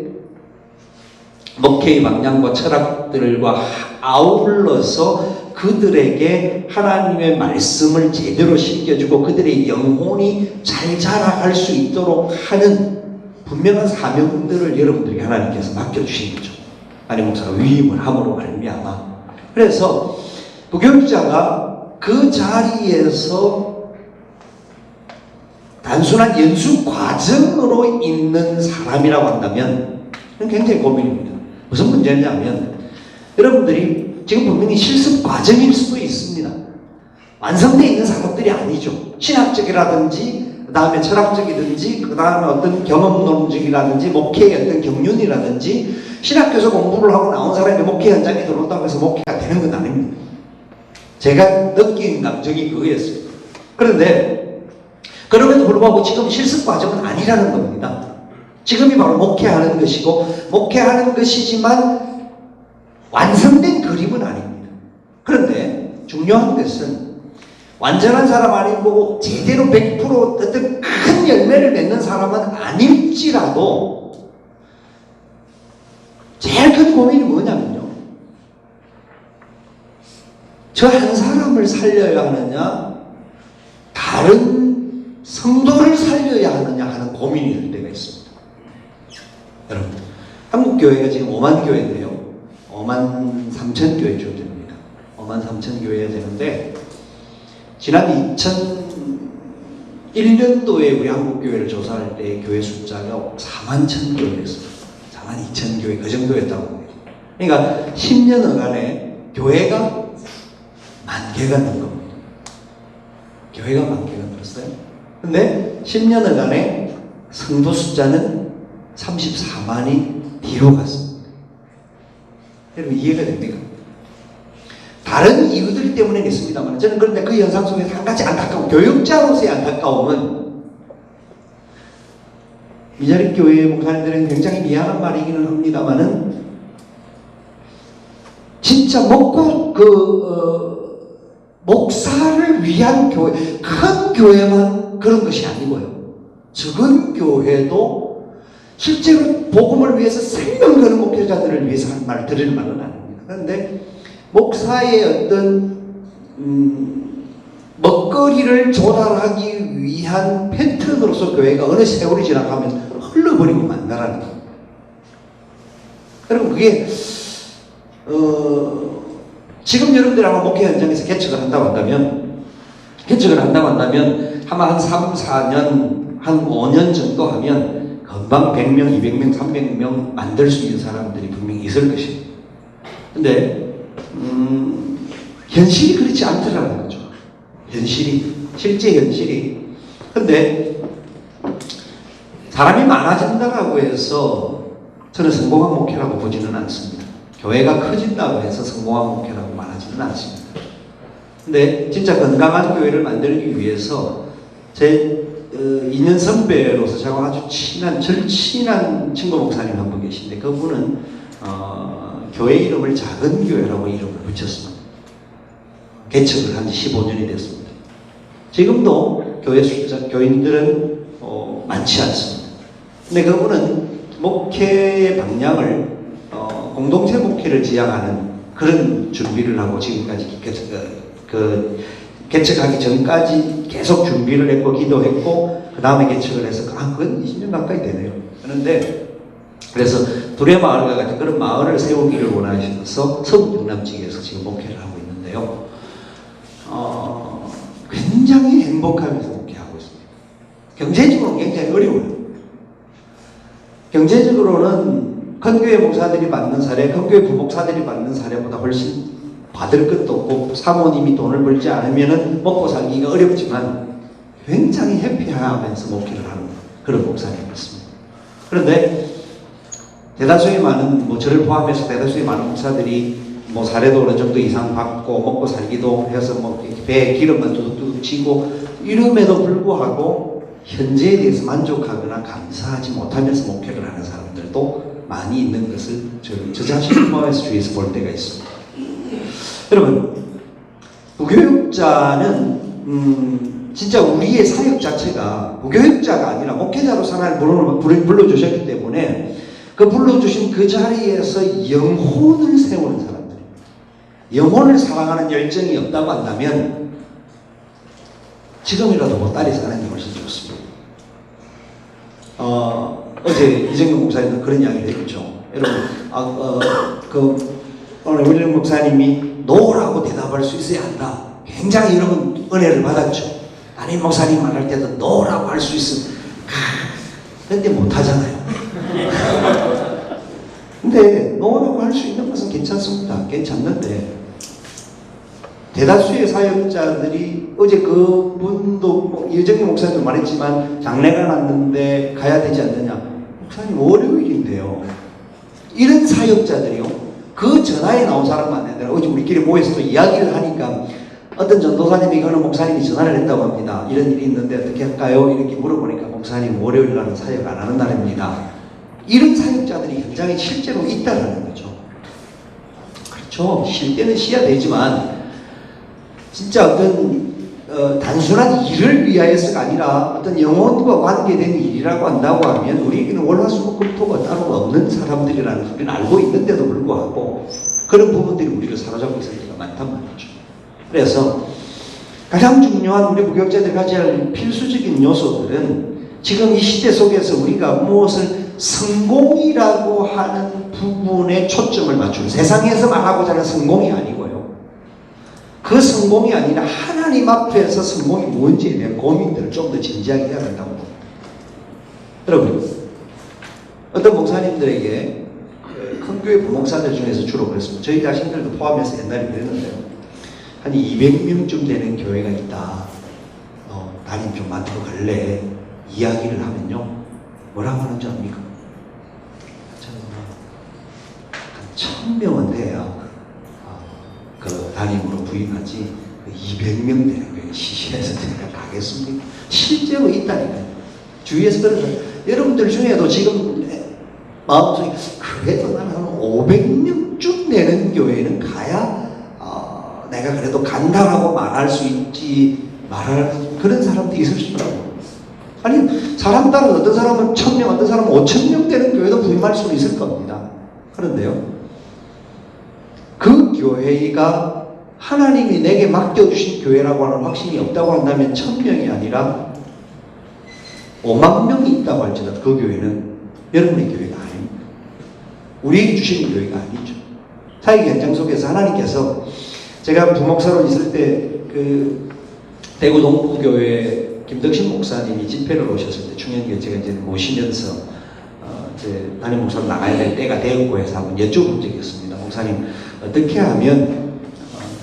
목회의 방향과 철학들과 아울러서 그들에게 하나님의 말씀을 제대로 심겨주고 그들의 영혼이 잘 자라갈 수 있도록 하는 분명한 사명들을 여러분들에게 하나님께서 맡겨주신 거죠. 담임 목사가 위임을 함으로 말미암아. 그래서 부교육자가 그 자리에서 단순한 연수 과정으로 있는 사람이라고 한다면 굉장히 고민입니다. 무슨 문제냐면, 여러분들이 지금 분명히 실습 과정일 수도 있습니다. 완성되어 있는 사람들이 아니죠. 신학적이라든지 그 다음에 철학적이든지 그 다음에 어떤 경험론적이라든지 목회의 어떤 경륜이라든지 신학교에서 공부를 하고 나온 사람이 목회 현장에 들어온다고 해서 목회가 되는 건 아닙니다. 제가 느낀 감정이 그거였어요. 그런데 그럼에도 불구하고 지금 실습 과정은 아니라는 겁니다. 지금이 바로 목회하는 것이고 목회하는 것이지만 완성된 그림은 아닙니다. 그런데 중요한 것은 완전한 사람 아니고 제대로 100% 어떤 큰 열매를 맺는 사람은 아닐지라도 제일 큰 고민이 뭐냐면요, 저 한 사람을 살려야 하느냐 다른 성도를 살려야 하느냐 하는 고민이 될 때가 있습니다. 여러분, 한국 교회가 지금 5만 교회인데요, 5만 3천 교회 정도 됩니다. 5만 3천 교회가 되는데, 지난 2001년도에 우리 한국 교회를 조사할 때 교회 숫자가 4만 1천 교회였습니다. 4만 2천 교회 그 정도였다고 합니다. 그러니까 10년간에 교회가 10,000개가 는 겁니다. 교회가 10,000개가 늘었어요. 근데 10년간에 성도 숫자는 34만이 뒤로 갔습니다. 여러분 이해가 됩니까? 다른 이유들 때문에 있습니다만, 저는 그런데 그 현상 속에서 한 가지 안타까운, 교육자로서의 안타까움은, 미자립 교회 목사님들은 굉장히 미안한 말이기는 합니다만은, 진짜 목사를 위한 교회, 큰 교회만 그런 것이 아니고요, 적은 교회도 실제로 복음을 위해서 생명 거는 목회자들을 위해서 한 말, 드릴 말은 아닙니다. 그런데 목사의 어떤 먹거리를 조달하기 위한 패턴으로서 교회가 어느 세월이 지나가면 흘러버리고 만다라는 겁니다. 여러분 그게 지금 여러분들 아마 목회 현장에서 개척을 한다고 한다면 아마 한 3, 4년, 한 5년 정도 하면 금방 100명, 200명, 300명 만들 수 있는 사람들이 분명히 있을 것입니다. 근데 현실이 그렇지 않더라는 거죠. 현실이 실제 현실이. 근데 사람이 많아진다고 해서 저는 성공한 목회라고 보지는 않습니다. 교회가 커진다고 해서 성공한 목회라고 말하지는 않습니다. 근데 진짜 건강한 교회를 만들기 위해서 제 2년 선배로서 저하고 아주 친한 절친한 친구 목사님 한 분 계신데 그분은 교회 이름을 작은 교회라고 이름을 붙였습니다. 개척을 한 지 15년이 됐습니다. 지금도 교회 숫자, 교인들은 많지 않습니다. 근데 그분은 목회의 방향을 공동체 목회를 지향하는 그런 준비를 하고 지금까지 개척하기 전까지 계속 준비를 했고 기도했고 그 다음에 개척을 해서 그건 20년 가까이 되네요. 그런데 그래서 두레마을과 같은 그런 마을을 세우기를 원하셔서 서북 경남 지역에서 지금 목회를 하고 있는데요. 굉장히 행복하면서 목회하고 있습니다. 경제적으로는 굉장히 어려워요. 경제적으로는 큰교회 목사들이 받는 사례, 큰교회 부목사들이 받는 사례보다 훨씬 받을 것도 없고 사모님이 돈을 벌지 않으면 먹고 살기가 어렵지만 굉장히 해피하면서 목회를 하는 그런 목사님이었습니다. 그런데 대다수의 많은 저를 포함해서 대다수의 많은 목사들이 사례도 어느 정도 이상 받고 먹고 살기도 해서 배에 기름만 뚝뚝 지고 이름에도 불구하고 현재에 대해서 만족하거나 감사하지 못하면서 목회를 하는 사람들도 많이 있는 것을 저 자신을 포함해서 주위에서 볼 때가 있습니다. 여러분, 부교육자는 진짜 우리의 사역 자체가 부교육자가 아니라 목회자로 하나님 불러주셨기 때문에 그 불러주신 그 자리에서 영혼을 세우는 사람들, 영혼을 사랑하는 열정이 없다고 한다면 지금이라도 보따리 사는 게 훨씬 좋습니다. 어제 이정근 목사님도 그런 이야기를 했죠. 여러분, 오늘 우리 목사님이 노라고 대답할 수 있어야 한다. 굉장히 여러분 은혜를 받았죠. 담임 목사님 말할 때도 노라고 할 수 있으면 근데 못하잖아요. 근데 노라고 할 수 있는 것은 괜찮습니다. 괜찮는데 대다수의 사역자들이 어제 그분도 이정희 목사님도 말했지만 장례가 났는데 가야 되지 않느냐. 목사님 월요일인데요. 이런 사역자들이요. 그 전화에 나온 사람만 아니라 어제 우리끼리 모여서 또 이야기를 하니까 어떤 전도사님이 이거는 목사님이 전화를 했다고 합니다. 이런 일이 있는데 어떻게 할까요? 이렇게 물어보니까 목사님 월요일 날은 사역 안 하는 날입니다. 이런 사역자들이 현장에 실제로 있다는 거죠. 그렇죠. 쉴 때는 쉬어야 되지만 진짜 어떤 단순한 일을 위하여서가 아니라 어떤 영혼과 관계된 일이라고 한다고 하면 우리에게는 월화수목금토가 따로 없는 사람들이라는 우리는 알고 있는데도 불구하고 그런 부분들이 우리를 사로잡고 있을 때가 많단 말이죠. 그래서 가장 중요한 우리 부교육자들이 가져야 할 필수적인 요소들은 지금 이 시대 속에서 우리가 무엇을 성공이라고 하는 부분에 초점을 맞추는, 세상에서 말하고자 하는 성공이 아니고요. 그 성공이 아니라 하나님 앞에서 성공이 뭔지에 대한 고민들을 좀 더 진지하게 해야 된다고 봅니다. 여러분, 어떤 목사님들에게 큰 교회 부목사들 중에서 주로 그랬습니다. 저희 자신들도 포함해서 옛날에 그랬는데요. 한 200명쯤 되는 교회가 있다. 담임 좀 맡으러 갈래? 이야기를 하면요. 뭐라고 하는 줄 압니까? 한 1000명은 돼야 그 담임으로 부임하지 200명 되는 거예요. 시시해서 제가 가겠습니까? 실제로 있다니까요. 주위에서 그런 거예요. 여러분들 중에도 지금 마음속에 그래도 나는 한 500명쯤 되는 교회는 가야 내가 그래도 간다라고 말할 수 있지, 말할 그런 사람들이 있을 수 있다고. 아니, 사람 따라 어떤 사람은 1000명, 어떤 사람은 5000명 되는 교회도 부임할 수는 있을 겁니다. 그런데요, 그 교회가 하나님이 내게 맡겨주신 교회라고 하는 확신이 없다고 한다면 1000명이 아니라 5만 명이 있다고 할지라도 그 교회는 여러분의 교회가 아닙니다. 우리에게 주신 교회가 아니죠. 사역 현장 속에서 하나님께서, 제가 부목사로 있을 때 그 대구 동부교회 김덕신 목사님이 집회를 오셨을 때 중년교회 제가 이제 모시면서 이제 담임 목사로 나가야 될 때가 되었고 해서 한번 여쭤본 적이 있습니다. 목사님, 어떻게 하면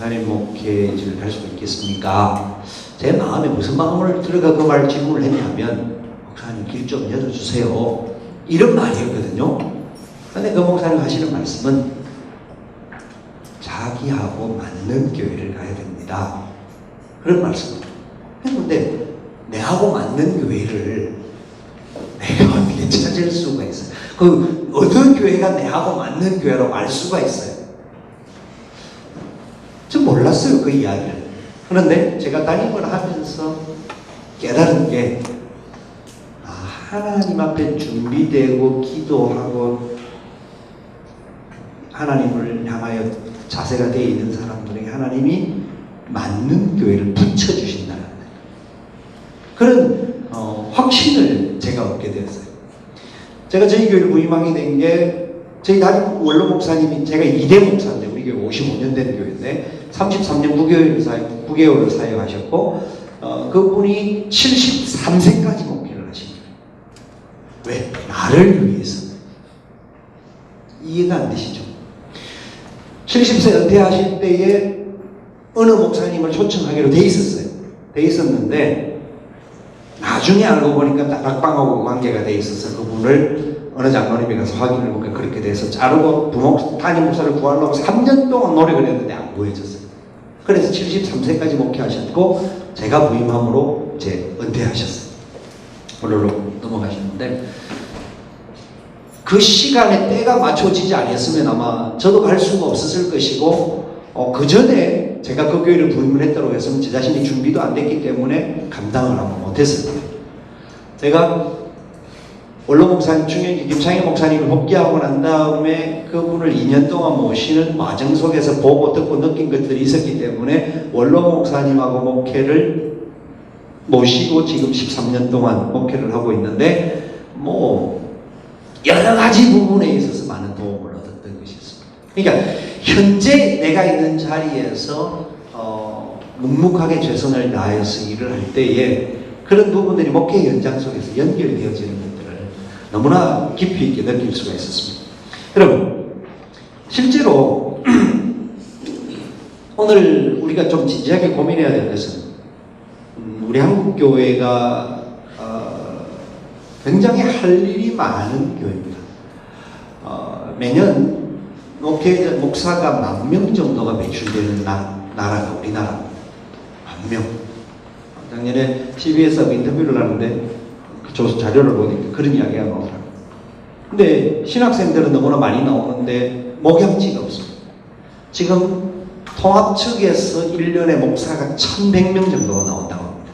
담임 목회직을 할 수가 있겠습니까? 제 마음에 무슨 마음을 들어가 그 말 질문을 했냐면, 목사님 길 좀 열어주세요. 이런 말이었거든요. 근데 그 목사님 하시는 말씀은 자기하고 맞는 교회를 가야 됩니다. 그런 말씀을 했는데, 내하고 맞는 교회를 내가 어떻게 찾을 수가 있어요? 그 어느 교회가 내하고 맞는 교회라고 알 수가 있어요? 좀 몰랐어요, 그 이야기를. 그런데 제가 담임을 하면서 깨달은 게, 하나님 앞에 준비되고 기도하고 하나님을 향하여 자세가 되어 있는 사람들에게 하나님이 맞는 교회를 붙여주신다는 그런 확신을 제가 얻게 되었어요. 제가 저희 교회를 부임하게 된 게, 저희 담임 원로 목사님이, 제가 2대 목사인데, 우리 교회 55년 된 교회인데 33년 9개월을 사역하셨고, 그분이 73세까지 목회를 하신 거예요. 왜? 나를 위해서. 이해가 안 되시죠? 70세 은퇴하실 때에 어느 목사님을 초청하기로 돼 있었어요. 돼 있었는데 나중에 알고 보니까 다락방하고 관계가 돼 있어서 그분을 어느 장로님이 가서 확인을 해보니까 그렇게 돼서 자르고 담임 목사를 구하려고 3년 동안 노력을 했는데 안 구해졌어요. 그래서 73세까지 목회하셨고, 제가 부임함으로 이제 은퇴하셨어요. 원로로 넘어가셨는데, 그 시간에 때가 맞춰지지 않았으면 아마 저도 갈 수가 없었을 것이고, 그 전에 제가 그 교회를 부임을 했다고 했으면 제 자신이 준비도 안 됐기 때문에 감당을 하고 못했을 거예요. 제가 원로 목사님, 충현기 김창희 목사님을 복귀하고 난 다음에 그분을 2년 동안 모시는 과정 속에서 보고 듣고 느낀 것들이 있었기 때문에 원로 목사님하고 목회를 모시고 지금 13년 동안 목회를 하고 있는데, 여러 가지 부분에 있어서 많은 도움을 얻었던 것이 있습니다. 그러니까 현재 내가 있는 자리에서 묵묵하게 최선을 다해서 일을 할 때에 그런 부분들이 목회 현장 속에서 연결되어지는 것들을 너무나 깊이 있게 느낄 수가 있었습니다. 여러분, 실제로 오늘 우리가 좀 진지하게 고민해야 될 것은, 우리 한국교회가 굉장히 할 일이 많은 교회입니다. 매년 목사가 10,000명 정도가 배출되는 나라가 우리나라입니다. 10,000명. 작년에 CBS하고 인터뷰를 하는데 그 조사 자료를 보니까 그런 이야기가 나오더라고요. 근데 신학생들은 너무나 많이 나오는데 목양지가 없습니다. 지금 통합 측에서 1년에 목사가 1,100명 정도가 나온다고 합니다.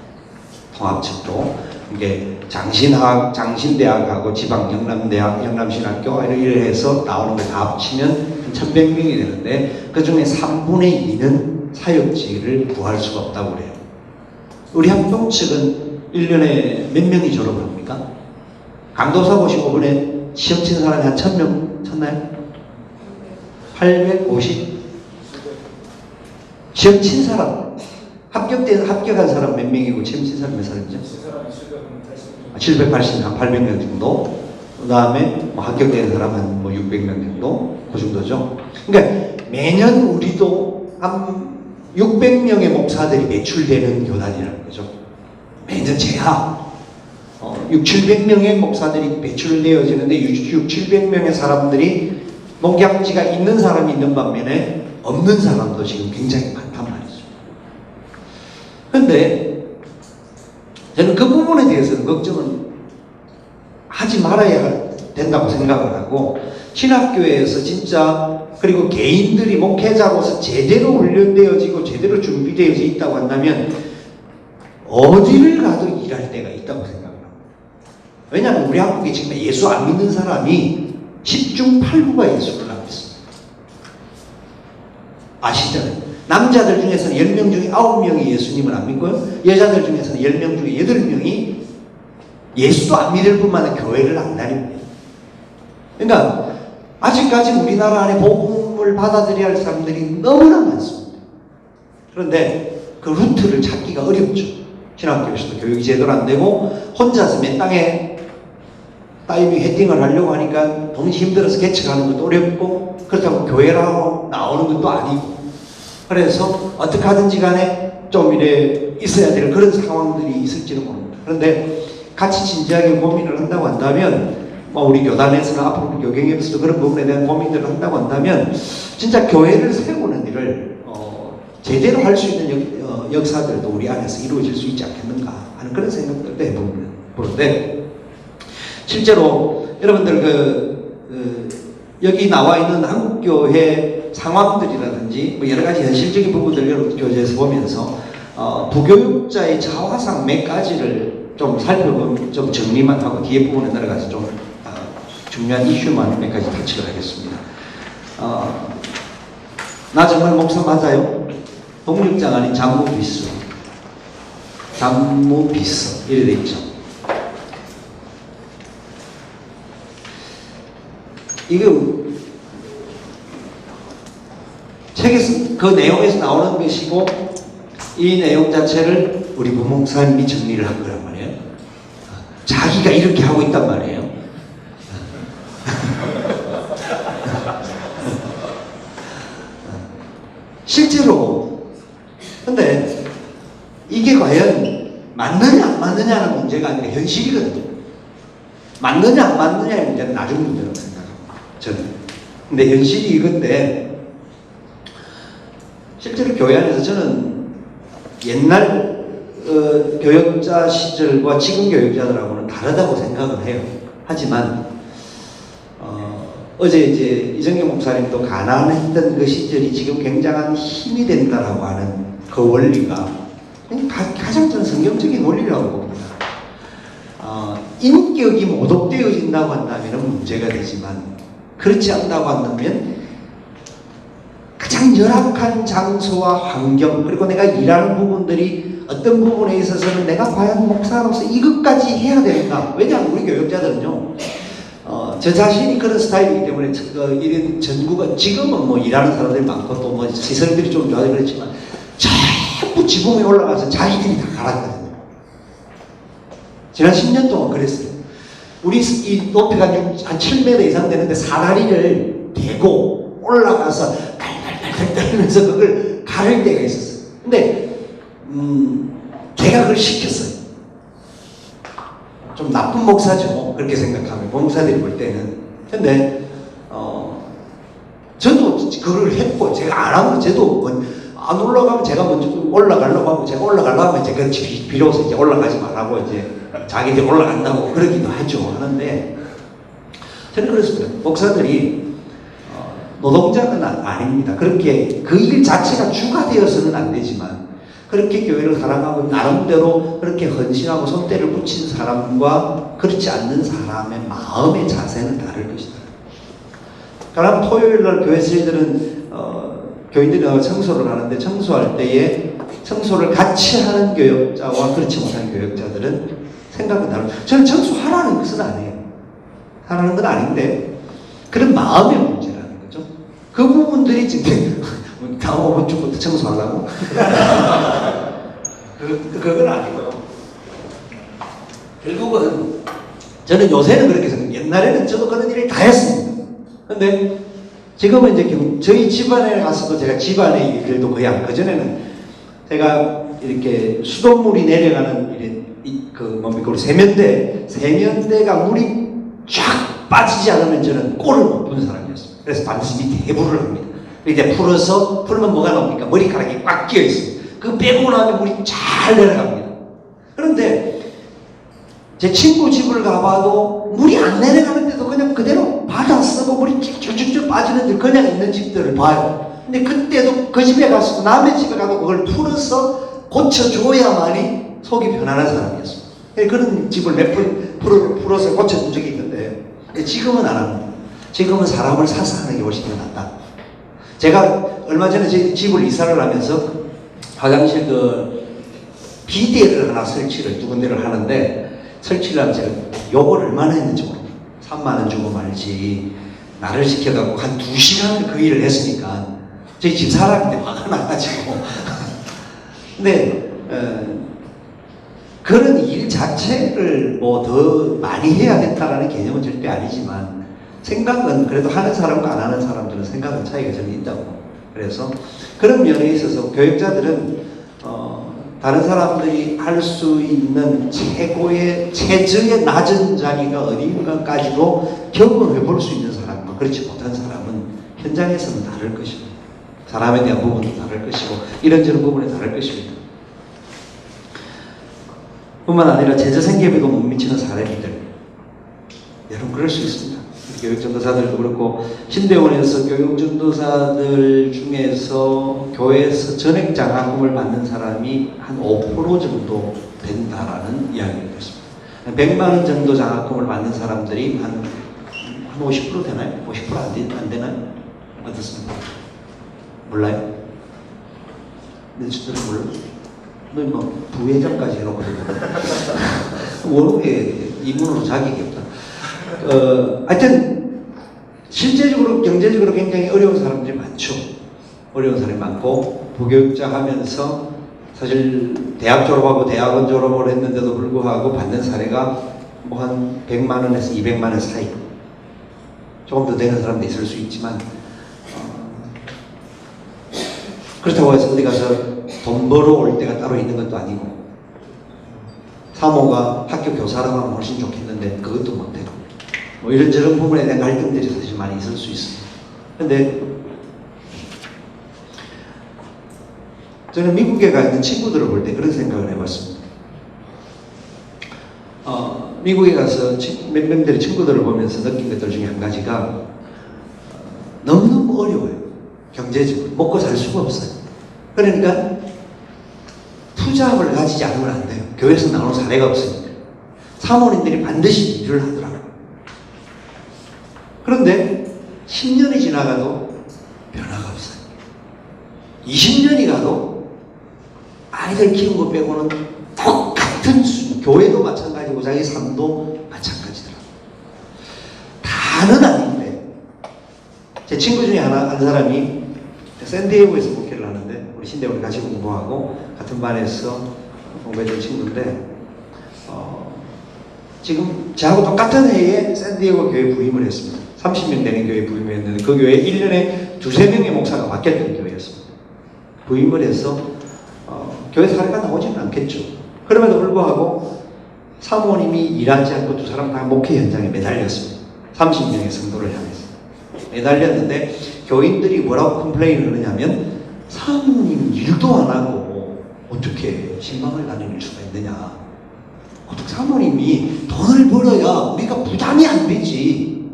통합 측도. 이게 장신대학하고 지방 영남대학, 영남신학교 이렇게 해서 나오는 걸 다 합치면 1,100명이 되는데, 그 중에 3분의 2는 사역지를 구할 수가 없다고 그래요. 우리 합동 측은 1년에 몇 명이 졸업을 합니까? 강도사 55분에 시험 친 사람이 한 1,000명 쳤나요? 850? 시험 친 사람, 합격한 사람 몇 명이고 시험 친 사람 몇 사람이죠? 780, 한 800명 정도. 그 다음에 합격된 사람 한 600명 정도. 그 정도죠. 그러니까 매년 우리도 한 600명의 목사들이 배출되는 교단이라는 거죠. 매년 제하 700명의 목사들이 배출되어지는데 700명의 사람들이 목양지가 있는 사람이 있는 반면에 없는 사람도 지금 굉장히 많단 말이죠. 그런데 저는 그 부분에 대해서는 걱정은 하지 말아야 된다고 생각을 하고, 신학교에서 진짜, 그리고 개인들이 목회자로서 제대로 훈련되어지고 제대로 준비되어져 있다고 한다면 어디를 가도 일할 때가 있다고 생각합니다. 왜냐하면 우리 한국에 지금 예수 안 믿는 사람이 10중 8구가 예수를 안 믿습니다. 아시잖아요. 남자들 중에서는 10명 중에 9명이 예수님을 안 믿고요. 여자들 중에서는 10명 중에 8명이 예수도 안 믿을 뿐만 아니라 교회를 안 다닙니다. 그러니까 아직까지 우리나라 안에 복음을 받아들여야 할 사람들이 너무나 많습니다. 그런데 그 루트를 찾기가 어렵죠. 신학교에서도 교육이 제대로 안 되고 혼자서 맨 땅에 다이빙 헤딩을 하려고 하니까 돈이 힘들어서 개척하는 것도 어렵고, 그렇다고 교회라고 나오는 것도 아니고, 그래서 어떻게 하든지 간에 좀 이래 있어야 될 그런 상황들이 있을지는 모릅니다. 그런데 같이 진지하게 고민을 한다고 한다면, 우리 교단에서는 앞으로 교경에서도 그런 부분에 대한 고민들을 한다고 한다면, 진짜 교회를 세우는 일을 제대로 할 수 있는 역사들도 우리 안에서 이루어질 수 있지 않겠는가 하는 그런 생각들도 해보는데, 실제로 여러분들 여기 나와 있는 한국교회 상황들이라든지 여러 가지 현실적인 부분들을 여러분 교재에서 보면서 부교육자의 자화상 몇 가지를 좀 살펴보면 좀 정리만 하고 뒤에 부분에 내려가서 좀 중요한 이슈만 몇 가지 터치를 하겠습니다. 나 정말 목사 맞아요? 독립장 아닌 장무비서 이래 돼 있죠. 이거 책에서 그 내용에서 나오는 것이고, 이 내용 자체를 우리 부목사님이 정리를 한 거란 말이에요. 자기가 이렇게 하고 있단 말이에요. 실제로 근데 이게 과연 맞느냐 안 맞느냐는 문제가 아니라 현실이거든요. 맞느냐 안 맞느냐의 문제는 나중 문제라고 생각합니다, 저는. 근데 현실이 이건데, 실제로 교회 안에서 저는 옛날 교역자 시절과 지금 교역자들하고는 다르다고 생각을 해요. 하지만 어제 이제 이정경 목사님도 가난했던 그 시절이 지금 굉장한 힘이 된다라고 하는 그 원리가 가장 전 성경적인 원리라고 봅니다. 인격이 모독되어진다고 한다면 문제가 되지만, 그렇지 않다고 한다면 가장 열악한 장소와 환경, 그리고 내가 일하는 부분들이 어떤 부분에 있어서는 내가 과연 목사로서 이것까지 해야 되는가? 왜냐하면 우리 교역자들은요, 저 자신이 그런 스타일이기 때문에 이런 전국은 지금은 일하는 사람들이 많고 또 시설들이 좀 좋아서 그렇지만 전부 지붕에 올라가서 자기들이 다 갈았거든요. 지난 10년 동안 그랬어요. 우리 이 높이가 한 7m 이상 되는데 사다리를 대고 올라가서 달달달달 떨면서 그걸 가를 때가 있었어요. 근데 제가 그걸 시켰어요. 좀 나쁜 목사죠, 그렇게 생각하면, 목사들이 볼 때는. 근데 저도 그걸 했고, 제가 안 하면 저도 안 올라가면 제가 먼저 올라가려고 하고, 제가 올라가려고 하면 제가 비로소 이제 올라가지 말라고 이제 자기들이 올라간다고 그러기도 하죠. 하는데 저는 그렇습니다. 목사들이 노동자는 아닙니다. 그렇게 그 일 자체가 주가 되어서는 안 되지만, 그렇게 교회를 사랑하고 나름대로 그렇게 헌신하고 손때를 붙인 사람과 그렇지 않는 사람의 마음의 자세는 다를 것이다. 그럼 토요일날 교회 저희들은 교인들이 청소를 하는데, 청소할 때에 청소를 같이 하는 교역자와 그렇지 못한 교역자들은 생각은 다르죠. 저는 청소하라는 것은 아니에요. 하라는 건 아닌데 그런 마음의 문제라는 거죠. 그 부분들이 지금 다음 5번 주부터 청소하려고? 그건 아니고요. 결국은 저는 요새는 그렇게 생각해요. 옛날에는 저도 그런 일을 다 했습니다. 근데 지금은 이제 저희 집안에 가서도 제가 집안의 일들도 거의 안, 그전에는 제가 이렇게 수돗물이 내려가는 우리 세면대가 물이 쫙 빠지지 않으면 저는 꼴을 못 보는 사람이었습니다. 그래서 반드시 밑에 해부를 합니다. 이제 풀면 뭐가 나옵니까? 머리카락이 꽉 끼어 있습니다. 그거 빼고 나면 물이 잘 내려갑니다. 그런데 제 친구 집을 가봐도 물이 안 내려가는데도 그냥 그대로 바다 쓰고 물이 쭉쭉쭉 빠지는데 그냥 있는 집들을 봐요. 근데 그때도 그 집에 가서 남의 집에 가도 그걸 풀어서 고쳐줘야만이 속이 편안한 사람이었습니다. 그런 집을 몇 번 풀어서 고쳐준 적이 있는데, 지금은 안 합니다. 지금은 사람을 사서 하는 게 훨씬 더 낫다. 제가 얼마 전에 제 집을 이사를 하면서 화장실 비데를 하나 설치를 두 군데를 하는데, 설치를 하면 제가 요걸 얼마나 했는지 모릅니다. 3만원 주고 말지, 나를 시켜갖고 한 2시간을 그 일을 했으니까 저희 집 사람인데 화가 나가지고 근데 그런 일 자체를 더 많이 해야 된다라는 개념은 절대 아니지만, 생각은 그래도 하는 사람과 안 하는 사람들은 생각은 차이가 좀 있다고. 그래서 그런 면에 있어서 교역자들은 다른 사람들이 할 수 있는 최저의 낮은 자리가 어딘가까지도 경험해 볼 수 있는 사람과 그렇지 못한 사람은 현장에서는 다를 것입니다. 사람에 대한 부분도 다를 것이고 이런저런 부분에 다를 것입니다. 뿐만 아니라 제자생계에도 못 미치는 사람들, 여러분 그럴 수 있습니다. 교육전도사들도 그렇고 신대원에서 교육전도사들 중에서 교회에서 전액 장학금을 받는 사람이 한 5% 정도 된다라는 이야기가 있습니다. 100만 원 정도 장학금을 받는 사람들이 한 50% 되나요? 50% 안 되나요? 어떻습니까? 몰라요? 내 주들은 몰라? 뭐 부회장까지 해놓고 월급에 이문으로 자격이 없다. 하여튼 실제적으로 경제적으로 굉장히 어려운 사람들이 많죠. 어려운 사람이 많고 부교육자 하면서 사실 대학 졸업하고 대학원 졸업을 했는데도 불구하고 받는 사례가 뭐 한 100만 원에서 200만 원 사이, 조금 더 되는 사람도 있을 수 있지만 그렇다고 해서 어디 가서 돈 벌어올 때가 따로 있는 것도 아니고, 사모가 학교 교사라고 하면 훨씬 좋겠는데 그것도 못해요. 뭐 이런저런 부분에 대한 갈등들이 사실 많이 있을 수 있습니다. 근데 저는 미국에 가 있는 친구들을 볼 때 그런 생각을 해봤습니다. 미국에 가서 몇 명들의 친구들을 보면서 느낀 것들 중에 한 가지가 너무너무 어려워요. 경제적으로 먹고 살 수가 없어요. 그러니까 투잡을 가지지 않으면 안 돼요. 교회에서 나오는 사례가 없으니까. 사모님들이 반드시 일을 하더라고요. 그런데 10년이 지나가도 변화가 없어요. 20년이 가도 아이들 키운 것 빼고는 똑같은 수준. 교회도 마찬가지고 자기 삶도 마찬가지더라고요. 다는 아닌데, 제 친구 중에 한 사람이 샌디에고에서 목회를 하는데, 우리 신대원에 같이 공부하고 같은 반에서 공부했던 친구인데, 지금 저하고 똑같은 해에 샌디에고 교회에 부임을 했습니다. 30명 되는 교회에 부임했는데 그 교회에 1년에 두세 명의 목사가 바뀌었던 교회였습니다. 부임을 해서 교회 사례가 나오지는 않겠죠. 그럼에도 불구하고 사모님이 일하지 않고 두 사람 다 목회 현장에 매달렸습니다. 30명의 성도를 향해서 매달렸는데 교인들이 뭐라고 컴플레인을 하느냐면, 사모님 일도 안 하고 어떻게 신방을 다닐 수가 있느냐, 어떻게 사모님이 돈을 벌어야 우리가 부담이 안 되지,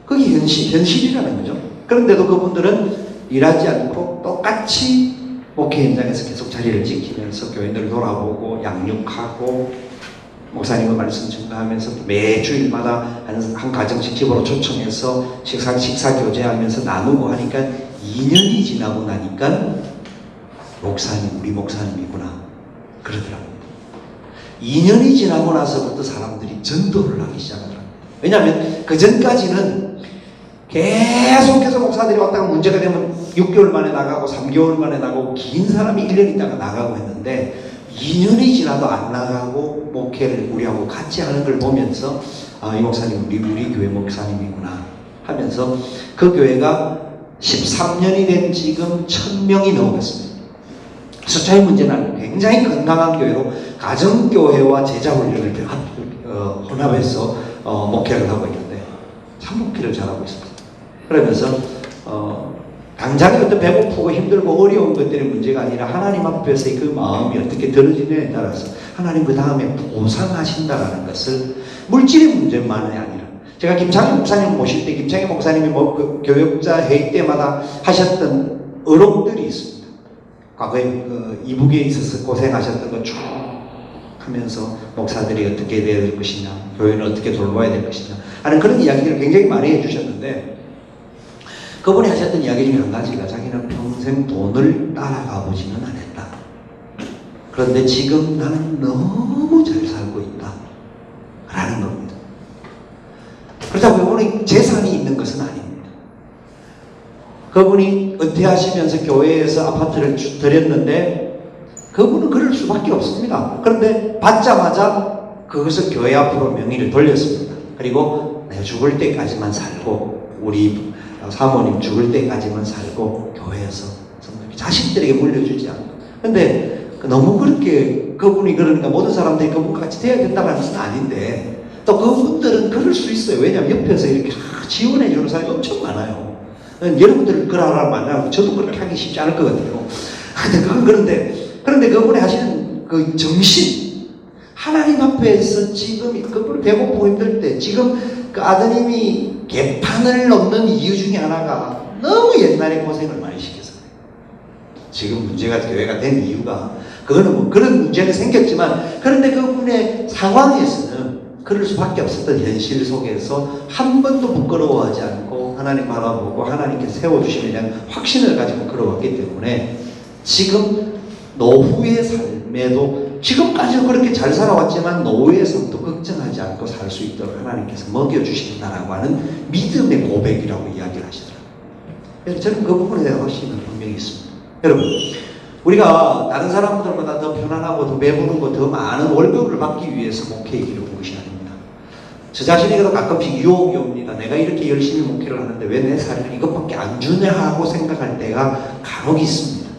그게 현실이라는 거죠. 그런데도 그분들은 일하지 않고 똑같이 목회 현장에서 계속 자리를 지키면서 교인들을 돌아보고 양육하고 목사님의 말씀 증거하면서 매주일마다 한 가정씩 집으로 초청해서 식사 교제하면서 나누고 하니까 2년이 지나고 나니까 목사님, 우리 목사님이구나 그러더라고요. 2년이 지나고 나서부터 사람들이 전도를 하기 시작하더라고요. 왜냐하면 그 전까지는 계속해서 목사들이 왔다가 문제가 되면 6개월 만에 나가고 3개월 만에 나가고, 긴 사람이 1년 있다가 나가고 했는데 2년이 지나도 안 나가고 목회를 우리하고 같이 하는 걸 보면서 이 목사님 우리 교회 목사님이구나 하면서 그 교회가 13년이 된 지금 1000명이 넘었습니다. 숫자의 문제는 아니고 굉장히 건강한 교회로 가정교회와 제자훈련을 혼합해서 목회를 하고 있는데 참 목회를 잘하고 있습니다. 그러면서 당장에 어떤 배고프고 힘들고 어려운 것들이 문제가 아니라 하나님 앞에서의 그 마음이 어떻게 들어지느냐에 따라서 하나님 그 다음에 보상하신다라는 것을, 물질의 문제만이 아니라, 제가 김창희 목사님 모실 때 김창희 목사님이 그 교육자 회의 때마다 하셨던 어록들이 있습니다. 과거에 그 이북에 있어서 고생하셨던 거 쭉 하면서 목사들이 어떻게 돼야 될 것이냐, 교회는 어떻게 돌봐야 될 것이냐 하는 그런 이야기들을 굉장히 많이 해주셨는데, 그분이 하셨던 이야기 중에 한 가지가 자기는 평생 돈을 따라가 보지는 않았다. 그런데 지금 나는 너무 잘 살고 있다 라는 겁니다. 그렇다고 그분이 재산이 있는 것은 아닙니다. 그분이 은퇴하시면서 교회에서 아파트를 드렸는데 그분은 그럴 수밖에 없습니다. 그런데 받자마자 그것을 교회 앞으로 명의를 돌렸습니다. 그리고 내가 죽을 때까지만 살고, 우리 사모님 죽을 때까지만 살고 교회에서 자식들에게 물려주지 않고. 근데 너무 그렇게 그분이 그러니까 모든 사람들이 그분과 같이 돼야 된다는 것은 아닌데 또 그분들은 그럴 수 있어요. 왜냐하면 옆에서 이렇게 지원해 주는 사람이 엄청 많아요. 여러분들 그러라 만나고 저도 그렇게 하기 쉽지 않을 것 같아요. 그런데 그분이 하시는 그 정신, 하나님 앞에서 지금 그분을 배고프고 힘들 때 지금 그 아드님이 개판을 넘는 이유 중에 하나가 너무 옛날에 고생을 많이 시켜서 그래요. 지금 문제가 교회가 된 이유가 그거는 뭐 그런 문제는 생겼지만 그런데 그분의 상황에서는 그럴 수밖에 없었던 현실 속에서 한 번도 부끄러워하지 않고 하나님 바라보고 하나님께 세워주시는 대한 확신을 가지고 걸어왔기 때문에 지금 노후의 삶에도 지금까지는 그렇게 잘 살아왔지만 노후의 삶도 걱정하지 않고 살 수 있도록 하나님께서 먹여주신다라고 하는 믿음의 고백이라고 이야기를 하시더라고요. 저는 그 부분에 대한 확신은 분명히 있습니다. 여러분, 우리가 다른 사람들보다 더 편안하고 더 배부르고 더 많은 월급을 받기 위해서 목회의 길을 본 것이 아닙니다. 저 자신에게도 가끔씩 유혹이 옵니다. 내가 이렇게 열심히 목회를 하는데 왜 내 살을 이것밖에 안 주냐 하고 생각할 때가 간혹 있습니다.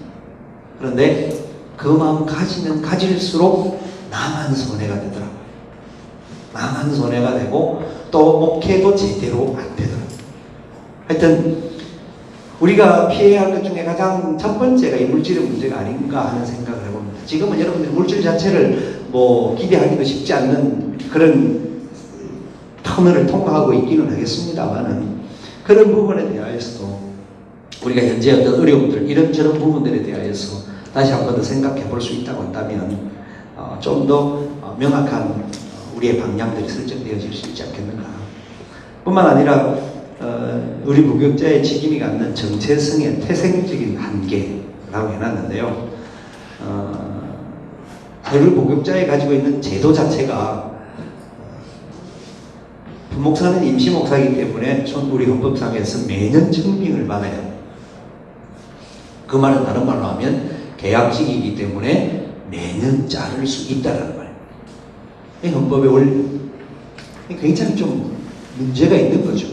그런데 그 마음 가지면 가질수록 나만 손해가 되더라고요. 나만 손해가 되고 또 목회도 제대로 안 되더라고요. 하여튼 우리가 피해야 할 것 중에 가장 첫 번째가 이 물질의 문제가 아닌가 하는 생각을 해봅니다. 지금은 여러분들이 물질 자체를 뭐 기대하기도 쉽지 않는 그런 터널을 통과하고 있기는 하겠습니다만은 그런 부분에 대하여서도 우리가 현재 어떤 어려움들 이런저런 부분들에 대하여서 다시 한 번 더 생각해 볼 수 있다고 한다면 좀 더 명확한 우리의 방향들이 설정되어질 수 있지 않겠는가. 뿐만 아니라 우리 무교육자의 직임이 갖는 정체성의 태생적인 한계라고 해놨는데요. 우리 무교육자에 가지고 있는 제도 자체가 부목사는 임시목사이기 때문에 우리 헌법상에서 매년 청빙을 받아야 합니다. 그 말은 다른 말로 하면 계약직이기 때문에 매년 자를 수 있다는 말이에요. 이 헌법에 굉장히 좀 문제가 있는 거죠.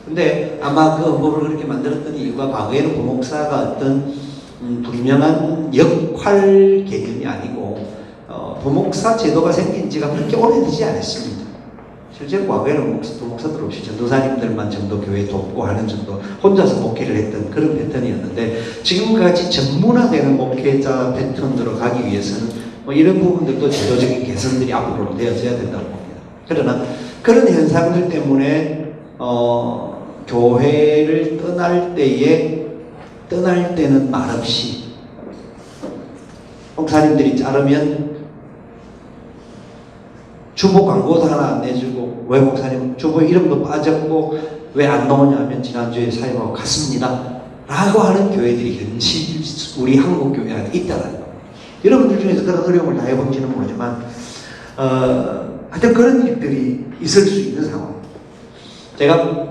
근데 아마 그 헌법을 그렇게 만들었던 이유가 과거에는 부목사가 어떤 분명한 역할 개념이 아니고 부목사 제도가 생긴 지가 그렇게 오래되지 않았습니다. 실제로 과거에는 부목사들 없이 전도사님들만 전도 교회 돕고 하는 정도 혼자서 목회를 했던 그런 패턴이었는데 지금까지 전문화되는 목회자 패턴으로 가기 위해서는 뭐 이런 부분들도 제도적인 개선들이 앞으로 되어져야 된다고 봅니다. 그러나 그런 현상들 때문에 교회를 떠날 때는 말없이 목사님들이 자르면 주보 광고도 하나 안 내주고 왜 목사님 주보 이름도 빠졌고 왜 안 나오냐 하면 지난주에 사임하고 갔습니다 라고 하는 교회들이 현실 우리 한국 교회 안에 있다는 겁니다. 여러분들 중에서 그런 어려움을 다 해본지는 모르지만 하여튼 그런 일들이 있을 수 있는 상황입니다. 제가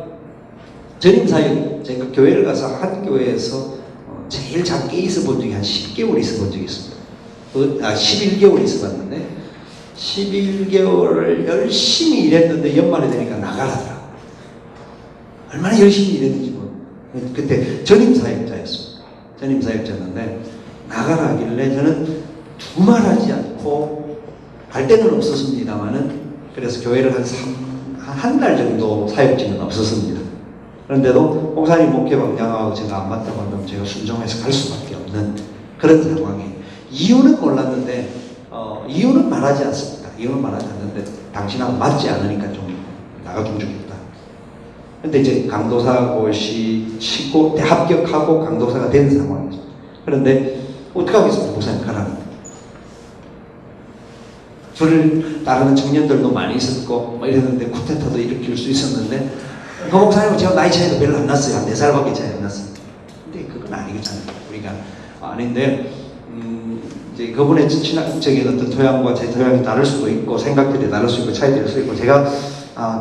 전임사역 제가 교회를 가서 한 교회에서 제일 작게 있어본 적이 한 10개월 있어본 적이 있습니다. 11개월 있어봤는데 11개월을 열심히 일했는데 연말에 되니까 나가라더라고요. 얼마나 열심히 일했는지 그때 전임사역자였습니다. 전임사역자였는데 나가라 하길래 저는 두말하지 않고 갈 데는 없었습니다만은 그래서 교회를 한 달 정도 사역지는 없었습니다. 그런데도 목사님 목회 방향하고 제가 안 맞다고 한다면 제가 순종해서 갈 수밖에 없는 그런 상황에 이유는 몰랐는데 이유는 말하지 않습니다. 이유는 말하지 않는데 당신하고 맞지 않으니까 좀 나가주면 좋겠다. 근데 이제 강도사고시 치고 합격하고 강도사가 된 상황이죠. 그런데 어떻게 하겠습니까? 목사님 가라는 저를 따르는 청년들도 많이 있었고 뭐 이랬는데 쿠데타도 일으킬 수 있었는데 그 목사님은 제가 나이 차이도 별로 안 났어요. 한 4살밖에 차이 안 났습니다. 근데 그건 아니겠잖아요. 우리가 아닌데 이제 그분의 신학적인 어떤 토양과 제 토양이 다를 수도 있고 생각들이 다를 수 있고 차이될 수 있고 제가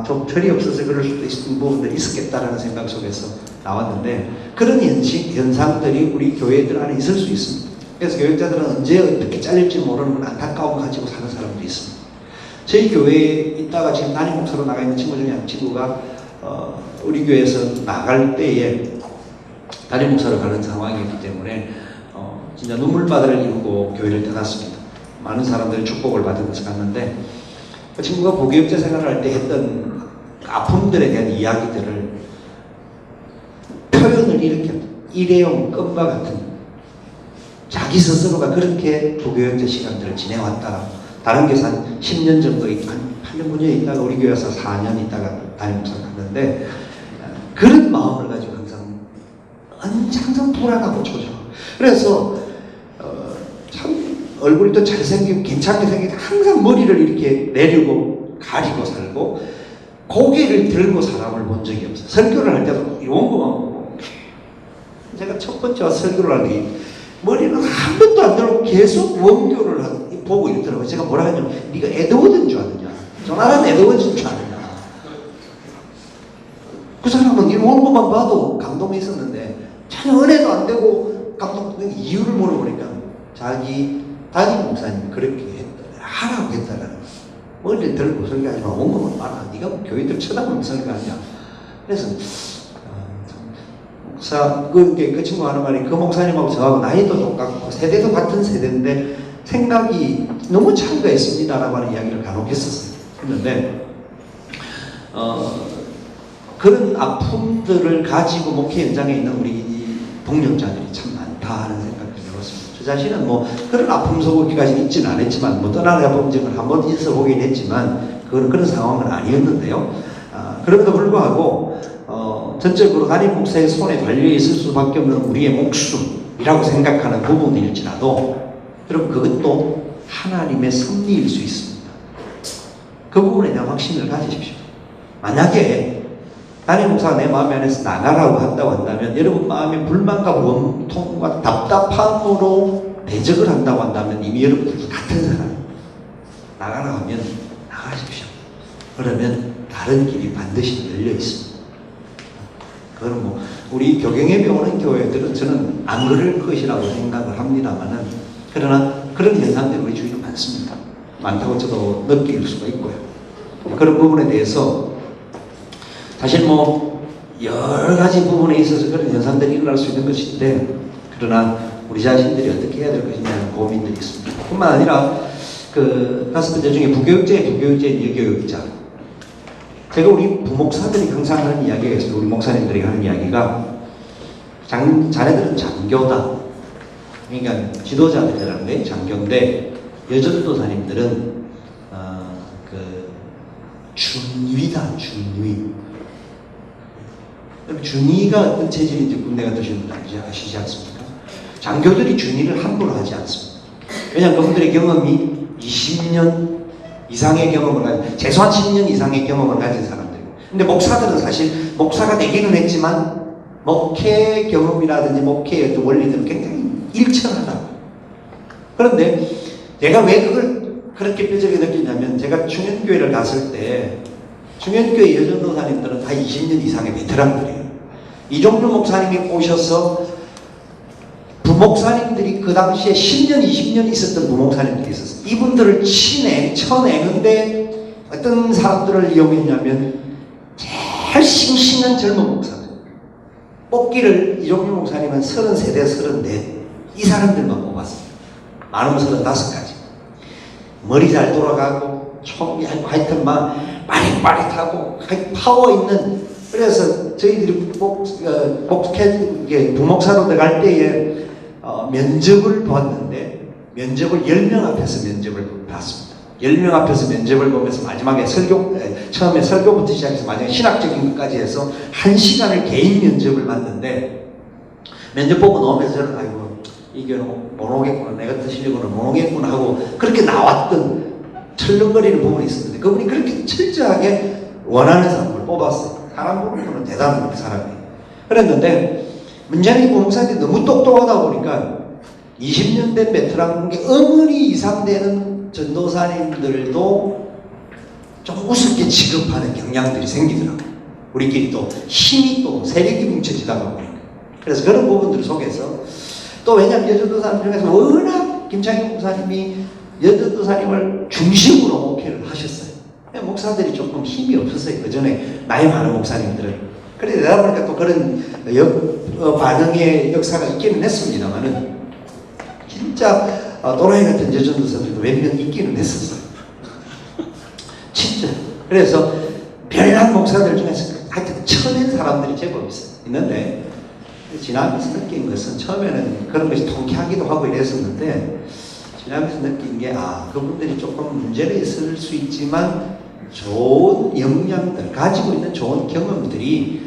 좀 철이 없어서 그럴 수도 있는 부분들이 있었겠다라는 생각 속에서 나왔는데 그런 현상들이 우리 교회들 안에 있을 수 있습니다. 그래서 교육자들은 언제 어떻게 잘릴지 모르는 안타까움 가지고 사는 사람들이 있습니다. 저희 교회에 있다가 지금 담임 목사로 나가 있는 친구 중에 한 친구가 우리 교회에서 나갈 때에 담임 목사로 가는 상황이기 때문에 진짜 눈물바다를 이루고 교회를 떠났습니다. 많은 사람들의 축복을 받으면서 갔는데 그 친구가 부교육자 생활을 할 때 했던 아픔들에 대한 이야기들을 표현을 이렇게 일회용 껌과 같은 자기 스스로가 그렇게 부교육자 시간들을 지내왔다. 다른 교회에서 한 10년 정도, 한 8년, 9년 있다가 우리 교회에서 4년 있다가 담임목사 갔는데 그런 마음을 가지고 항상 돌아가고 조져. 그래서 참 얼굴이 또 잘생기고 괜찮게 생기고 항상 머리를 이렇게 내리고 가리고 살고 고개를 들고 사람을 본 적이 없어요. 설교를 할 때도 원고만 보고 제가 첫 번째 와서 설교를 하더니 머리는 한 번도 안 들고 계속 원교를 보고 있더라고요. 제가 뭐라 하냐면 네가 에드워드인 줄 아느냐, 저 나라는 에드워드인 줄 아느냐. 그 사람은 이 원고만 봐도 감동이 있었는데 전혀 은혜도 안 되고 감동 이유를 물어보니까 자기 담임 목사님이 그렇게 하라고 했다라는 거예요. 머리를 들고 설교하지 마. 원고만 봐라. 네가 뭐 교회들 쳐다보면서 설교하냐. 그래서 목사 그 친구가 하는 말이 그 목사님하고 저하고 나이도 똑같고 세대도 같은 세대인데 생각이 너무 차이가 있습니다라고 하는 이야기를 간혹 했었어요. 했는데 그런 아픔들을 가지고 목회 현장에 있는 우리 동력자들이 참 많다 하는 생각을 해봤습니다. 저 자신은 뭐 그런 아픔 속에까지 있지는 않았지만 뭐 떠나가 본 적은 한번 있어 보긴 했지만 그런 상황은 아니었는데요. 그럼에도 불구하고 전적으로 담임 목사의 손에 달려 있을 수밖에 없는 우리의 목숨이라고 생각하는 부분일지라도 여러분 그것도 하나님의 섭리일 수 있습니다. 그 부분에 대한 확신을 가지십시오. 만약에 담임 목사가 내 마음 안에서 나가라고 한다고 한다면 여러분 마음의 불만과 원통과 답답함으로 대적을 한다고 한다면 이미 여러분들도 같은 사람 나가라고 하면 나가십시오. 그러면 다른 길이 반드시 열려 있습니다. 그건 뭐 우리 교경에 배우는 교회들은 저는 안 그럴 것이라고 생각을 합니다만은 그러나 그런 현상들이 우리 주위에 많습니다. 많다고 저도 느낄 수가 있고요. 그런 부분에 대해서 사실 뭐 여러 가지 부분에 있어서 그런 현상들이 일어날 수 있는 것인데 그러나 우리 자신들이 어떻게 해야 될 것이냐는 고민들이 있습니다. 뿐만 아니라 그 가스분들 중에 부교육자의 여교육자 제가 우리 부목사들이 항상 하는 이야기가 있어요. 우리 목사님들이 하는 이야기가 자네들은 장교다. 그러니까 지도자들이라는 게 장교인데 여전도사님들은 준위다. 준위가 어떤 체질인지 군대 가시는 분들 아시지 않습니까? 장교들이 준위를 함부로 하지 않습니다. 왜냐하면 그분들의 경험이 20년 이상의 경험을 가진, 최소한 10년 이상의 경험을 가진 사람들이고. 근데 목사들은 사실 목사가 되기는 했지만 목회 경험이라든지 목회의 어떤 원리들은 굉장히 일천하다. 그런데 내가 왜 그걸 그렇게 뼈저리게 느끼냐면 제가 중현교회를 갔을 때 중현교회 여전도사님들은 다 20년 이상의 베테랑들이에요. 이종주 목사님이 오셔서 부목사님들이 그 당시에 10년, 20년 있었던 부목사님들이 있었어요. 이분들을 쳐내는데 어떤 사람들을 이용했냐면 제일 싱싱한 젊은 목사들. 뽑기를 이종주 목사님은 33대, 34. 이 사람들만 뽑았어요. 많으면 35까지. 머리 잘 돌아가고, 총 얇고 하여튼 막 빠릿빠릿하고, 파워 있는. 그래서 저희들이 부목사로 들어갈 때에 면접을 봤는데, 면접을 10명 앞에서 면접을 봤습니다. 10명 앞에서 면접을 보면서 마지막에 처음에 설교부터 시작해서 마지막에 신학적인 것까지 해서 1시간을 개인 면접을 봤는데, 면접 보고 나오면서 저는 아이고, 이게 못 오겠구나. 내 같은 실력으로는 못 오겠구나 하고 그렇게 나왔던 철렁거리는 부분이 있었는데 그분이 그렇게 철저하게 원하는 사람을 뽑았어요. 사람 보는 대단한 사람이. 그랬는데 문제는 부목사님이 너무 똑똑하다 보니까 20년 된 베테랑 게 어머니 이상 되는 전도사님들도 좀 우습게 취급하는 경향들이 생기더라고요. 우리끼리 또 힘이 또 세력이 뭉쳐지다 보니까. 그래서 그런 부분들 속에서 또 왜냐하면 여전도사님 중에서 워낙 김창희 목사님이 여전도사님을 중심으로 목회를 하셨어요. 목사들이 조금 힘이 없었어요. 그 전에 나이 많은 목사님들은. 그러다 보니까 또 그런 반응의 역사가 있기는 했습니다만은 진짜 또라이 같은 여전도사들도 몇 명 있기는 했었어요. 진짜. 그래서 별난 목사들 중에서 하여튼 쳐낸 사람들이 제법 있는데 지나면서 느낀 것은 처음에는 그런 것이 통쾌하기도 하고 이랬었는데 지나면서 느낀 게 그분들이 조금 문제가 있을 수 있지만 좋은 역량들 가지고 있는 좋은 경험들이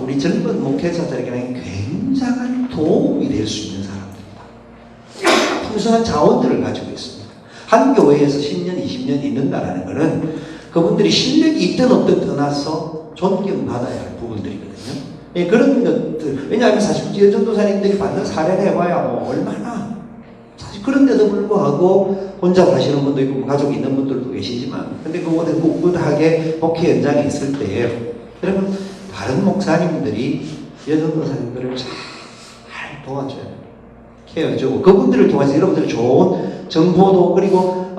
우리 젊은 목회자들에게는 굉장한 도움이 될 수 있는 사람들입니다. 풍성한 자원들을 가지고 있습니다. 한 교회에서 10년, 20년 있는다라는 것은 그분들이 실력이 있든 없든 떠나서 존경받아야 할 부분들이거든요. 예, 그런 것들, 왜냐하면 사실 여전도사님들이 받는 사례를 해봐야 뭐 얼마나, 사실 그런데도 불구하고 혼자 사시는 분도 있고 가족이 있는 분들도 계시지만, 근데 그거보다 꿋꿋하게 목회 현장에 있을 때 여러분 다른 목사님들이 여전도사님들을 잘 도와줘야 돼요. 케어해주고 그분들을 통해서 여러분들 좋은 정보도 그리고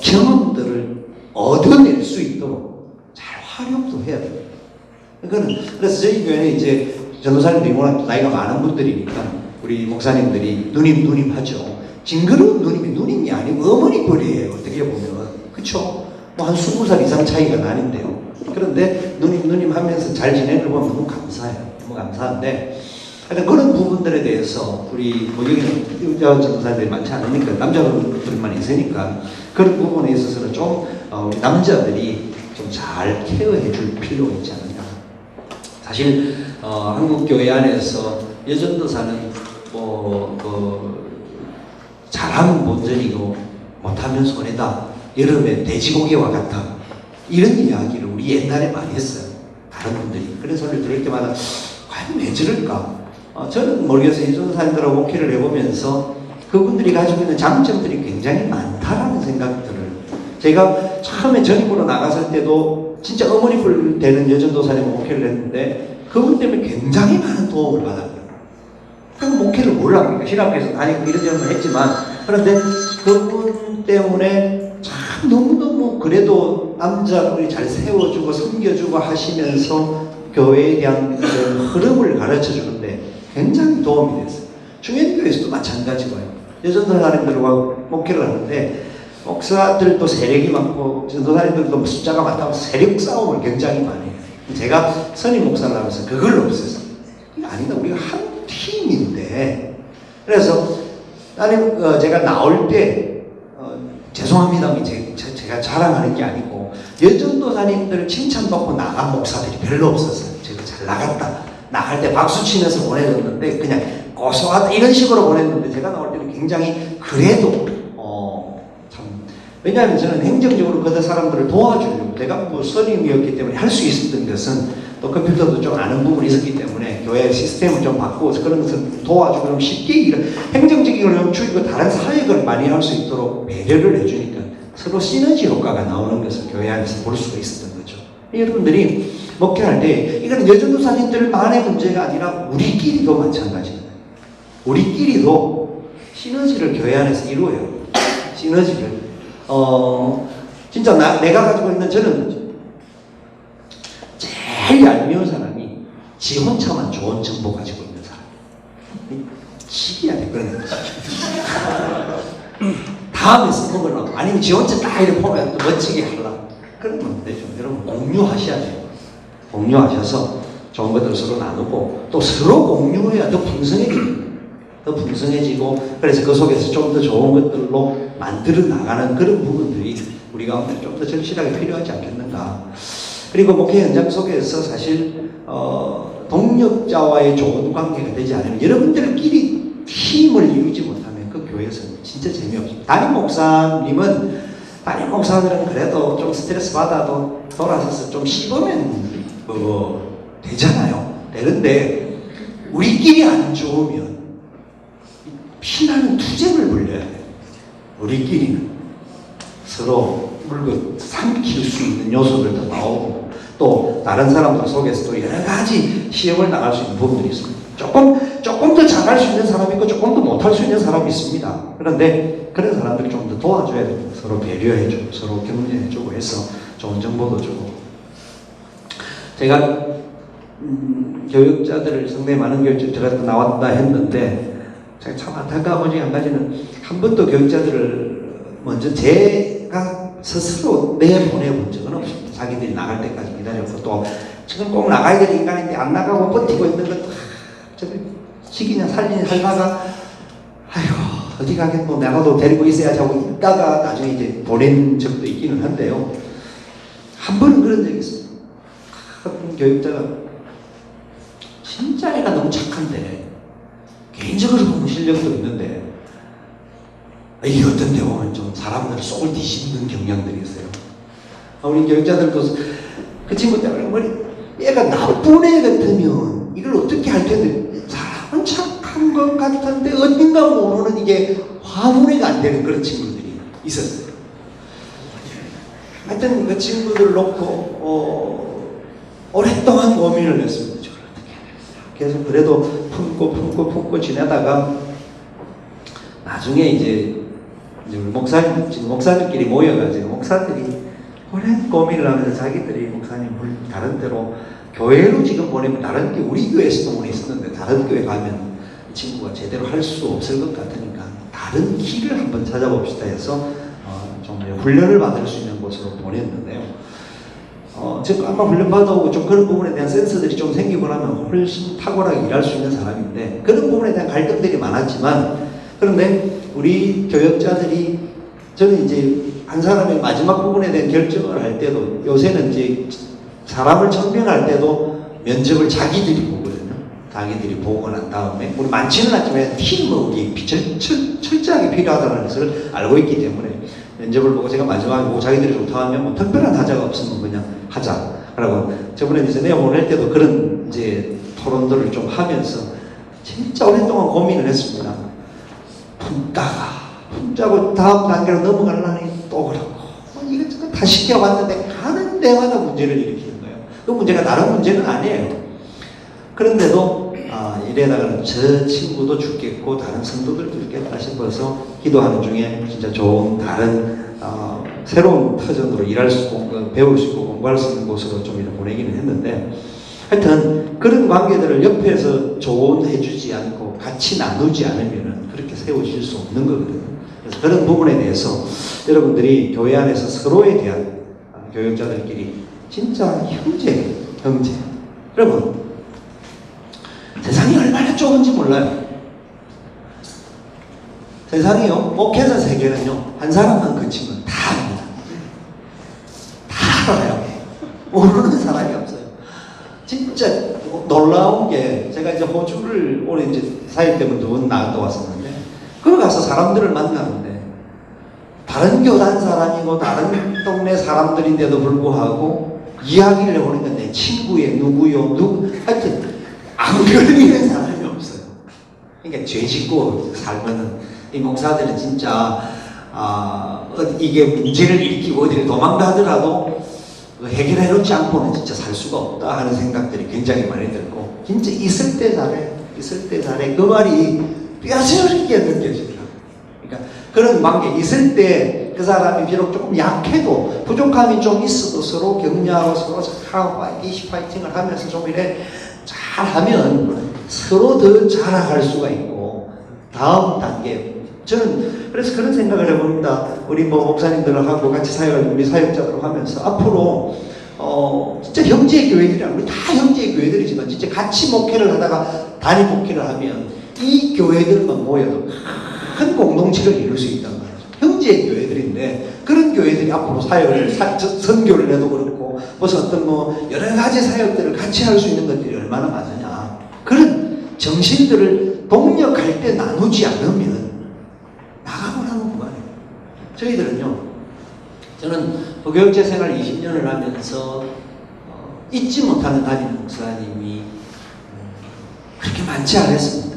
경험들을 얻어낼 수 있도록 잘 활용도 해야 돼요. 그래서 저희 교회는 이제 전도사님들이 워낙 나이가 많은 분들이니까 우리 목사님들이 누님 하죠. 징그러운 누님이 아니고 어머니 뻘이에요. 어떻게 보면. 그쵸? 뭐 한 20살 이상 차이가 나는데요. 그런데 누님 하면서 잘 지내는 걸 보면 너무 감사해요. 너무 감사한데 하여튼 그런 부분들에 대해서 우리 뭐 여기는 여자 전도사들이 많지 않으니까 남자분들만 있으니까 그런 부분에 있어서는 좀 우리 남자들이 좀 잘 케어해 줄 필요가 있지 않을까. 사실 한국 교회 안에서 여전도사는 잘하면 본전이고 못하면 손해다. 여름에 돼지고기와 같다. 이런 이야기를 우리 옛날에 많이 했어요. 다른 분들이. 그런 소리를 들을 때마다 과연 왜 저럴까? 저는 모르겠어요. 여전도사님들하고 목회를 해보면서 그분들이 가지고 있는 장점들이 굉장히 많다라는 생각들을 제가 처음에 전입으로 나갔을 때도 진짜 어머니 뿔 되는 여전도사님 목회를 했는데 그분 때문에 굉장히 많은 도움을 받았거든요. 그 목회를 몰라. 신학교에서 다니고 이런저런 했지만 그런데 그분 때문에 참 너무너무 그래도 남자분이 잘 세워주고 섬겨주고 하시면서 교회에 대한 흐름을 가르쳐 주는데 굉장히 도움이 됐어요. 중현교회에서도 마찬가지고요. 여전도사님들과 목회를 하는데 목사들도 세력이 많고 전도사님들도 숫자가 많다고 세력 싸움을 굉장히 많이 해요. 제가 선임 목사를 하면서 그걸 없앴어요. 이게 아니다. 우리가 한 팀인데. 그래서 나는 제가 나올 때 죄송합니다. 제가 자랑하는 게 아니고 여전도사님들 칭찬받고 나간 목사들이 별로 없었어요. 제가 잘 나갔다. 나갈 때 박수 치면서 보내줬는데 그냥 고소하다 이런 식으로 보냈는데 제가 나올 때는 굉장히 그래도 참 왜냐하면 저는 행정적으로 그 사람들을 도와주려고 제가 뭐 선임이었기 때문에 할 수 있었던 것은 또 컴퓨터도 좀 아는 부분이 있었기 때문에 교회 시스템을 좀 바꾸어서 그런 것을 도와주고 좀 쉽게 행정적인 걸 줄이고 다른 사역을 많이 할 수 있도록 배려를 해주니까 서로 시너지 효과가 나오는 것을 교회 안에서 볼 수가 있었던 거죠. 여러분들이 목회할 때 이건 여전도사님들만의 문제가 아니라 우리끼리도 마찬가지입니다. 우리끼리도 시너지를 교회 안에서 이루어요. 시너지를 진짜 내가 가지고 있는 저는 제일 얄미운 사람이 지 혼자만 좋은 정보 가지고 있는 사람. 치기야 돼. 그런 거지. 다음에 써먹으려고 아니면 지 혼자 딱 이렇게 보면 또 멋지게 하려고 그러면 안 되죠. 여러분 공유하셔야 돼요. 공유하셔서 좋은 것들을 서로 나누고 또 서로 공유해야 더 풍성해지고 그래서 그 속에서 좀 더 좋은 것들로 만들어 나가는 그런 부분들이 우리 가운데 좀 더 절실하게 필요하지 않겠는가. 그리고 목회 현장 속에서 사실 동력자와의 좋은 관계가 되지 않으면 여러분들끼리 팀을 이루지 못하면 그 교회에서는 진짜 재미없습니다. 담임 목사들은 그래도 좀 스트레스 받아도 돌아서서 좀 씹으면 되잖아요. 되는데 우리끼리 안 좋으면 피나는 투쟁을 벌려야 돼요. 우리끼리는 서로 물고 삼킬 수 있는 요소들 더 나오고 또 다른 사람들 속에서도 여러 가지 시험을 나갈 수 있는 부분들이 있습니다. 조금 더 잘할 수 있는 사람이 있고 조금 더 못할 수 있는 사람이 있습니다. 그런데 그런 사람들이 좀 더 도와줘야 됩니다. 서로 배려해주고 서로 격려해주고 해서 좋은 정보도 주고. 제가 교육자들을 상당히 많은 교육자들 나왔다 했는데 제가 참 안타까운 중에 한 가지는 한 번도 교육자들을 먼저 제가 스스로 내보내본 적은 없습니다. 자기들이 나갈 때까지 기다렸고, 또 지금 꼭 나가야 될 인간인데 안 나가고 버티고 있는 것도 시기냐 살리냐 살다가 아이고 어디 가겠노, 내가도 데리고 있어야지 하고 있다가 나중에 이제 보낸 적도 있기는 한데요. 한 번은 그런 적이 있어요. 큰 교육자가 진짜 애가 너무 착한데 개인적으로 보면 실력도 있는데 이 어떤 데 보면 좀 사람들을 속을 뒤집는 경향들이 있어요. 우리 교육자들도 그 친구 때문에 머리 얘가 나쁜 애 같으면 이걸 어떻게 할 텐데 사람은 착한 것 같은데 어딘가 모르는 이게 화분회가 안 되는 그런 친구들이 있었어요. 하여튼 그 친구들 놓고 오랫동안 고민을 했습니다. 저걸 어떻게 해야 되겠어요. 계속 그래도 품고 지내다가 나중에 이제 우리 목사님끼리 모여가지고 목사들이 오랜 고민을 하면서 자기들이 목사님을 다른 데로 교회로 지금 보내면 다른 교회, 우리 교회에서도 보냈었는데 다른 교회 가면 이 친구가 제대로 할 수 없을 것 같으니까 다른 길을 한번 찾아봅시다 해서 좀 훈련을 받을 수 있는 곳으로 보냈는데요. 즉 아마 훈련 받아오고 좀 그런 부분에 대한 센서들이 좀 생기고 나면 훨씬 탁월하게 일할 수 있는 사람인데 그런 부분에 대한 갈등들이 많았지만 그런데 우리 교역자들이 저는 이제 한 사람의 마지막 부분에 대한 결정을 할 때도 요새는 이제 사람을 청빙할 때도 면접을 자기들이 보거든요. 자기들이 보고 난 다음에 우리 많지는 않지만 팀워크가 철저하게 필요하다는 것을 알고 있기 때문에 면접을 보고 제가 마지막에 보고 자기들이 좋다 하면 뭐 특별한 하자가 없으면 그냥 하자. 그러고 저번에 이제 내용 보낼 때도 그런 이제 토론들을 좀 하면서 진짜 오랫동안 고민을 했습니다. 품자고 다음 단계로 넘어가려니 또 그렇고 이것저것 다 시켜봤는데 가는 데마다 문제를 일으키는 거예요. 그 문제가 다른 문제는 아니에요. 그런데도 이래다가는 저 친구도 죽겠고 다른 성도들도 죽겠다 싶어서 기도하는 중에 진짜 좋은 다른 새로운 터전으로 일할 수 있고 배울 수 있고 공부할 수 있는 곳으로 좀 이렇게 보내기는 했는데 하여튼 그런 관계들을 옆에서 조언해주지 않고 같이 나누지 않으면 그렇게 세워질 수 없는 거거든요. 그래서 그런 부분에 대해서 여러분들이 교회 안에서 서로에 대한 교육자들끼리 진짜 형제 여러분 세상이 얼마나 좁은지 몰라요. 세상이요 목회자 세계는요 한 사람만 그치면 다 압니다. 다 알아요. 모르는 사람이 없어요. 진짜 놀라운 게 제가 이제 호주를 올해 이제 4일 때문에 2번 나갔다 왔었는데 거기 가서 사람들을 만나는데 다른 교단 사람이고 다른 동네 사람들인데도 불구하고 이야기를 해보니까 내 친구의 누구요 하여튼 안 걸리는 사람이 없어요. 그러니까 죄 짓고 살면은 이 목사들은 진짜 이게 문제를 일으키고 어디를 도망가더라도 해결해 놓지 않고는 진짜 살 수가 없다 하는 생각들이 굉장히 많이 들고 진짜 있을 때 잘해 그 말이 뼈저리게 느껴지더라고요. 그러니까 그런 관계 있을 때 그 사람이 비록 조금 약해도 부족함이 좀 있어도 서로 격려하고 서로 파이팅을 하면서 좀 이래 잘하면 서로 더 자라갈 수가 있고 다음 단계 저는 그래서 그런 생각을 해봅니다. 우리 목사님들하고 같이 우리 사역자들하고 하면서 앞으로 진짜 형제의 교회들이 우리 다 형제의 교회들이지만 진짜 같이 목회를 하다가 단위 목회를 하면 이 교회들만 모여도 큰 공동체를 이룰 수 있단 말이죠. 형제의 교회들인데 그런 교회들이 앞으로 사역을 선교를 해도 그렇고 무슨 어떤 여러 가지 사역들을 같이 할 수 있는 것들이 얼마나 많으냐. 그런 정신들을 동력할 때 나누지 않으면 나가고 나면 그만해요. 저희들은요, 저는 교육제 생활 20년을 하면서 잊지 못하는 담임 목사님이 그렇게 많지 않았습니다.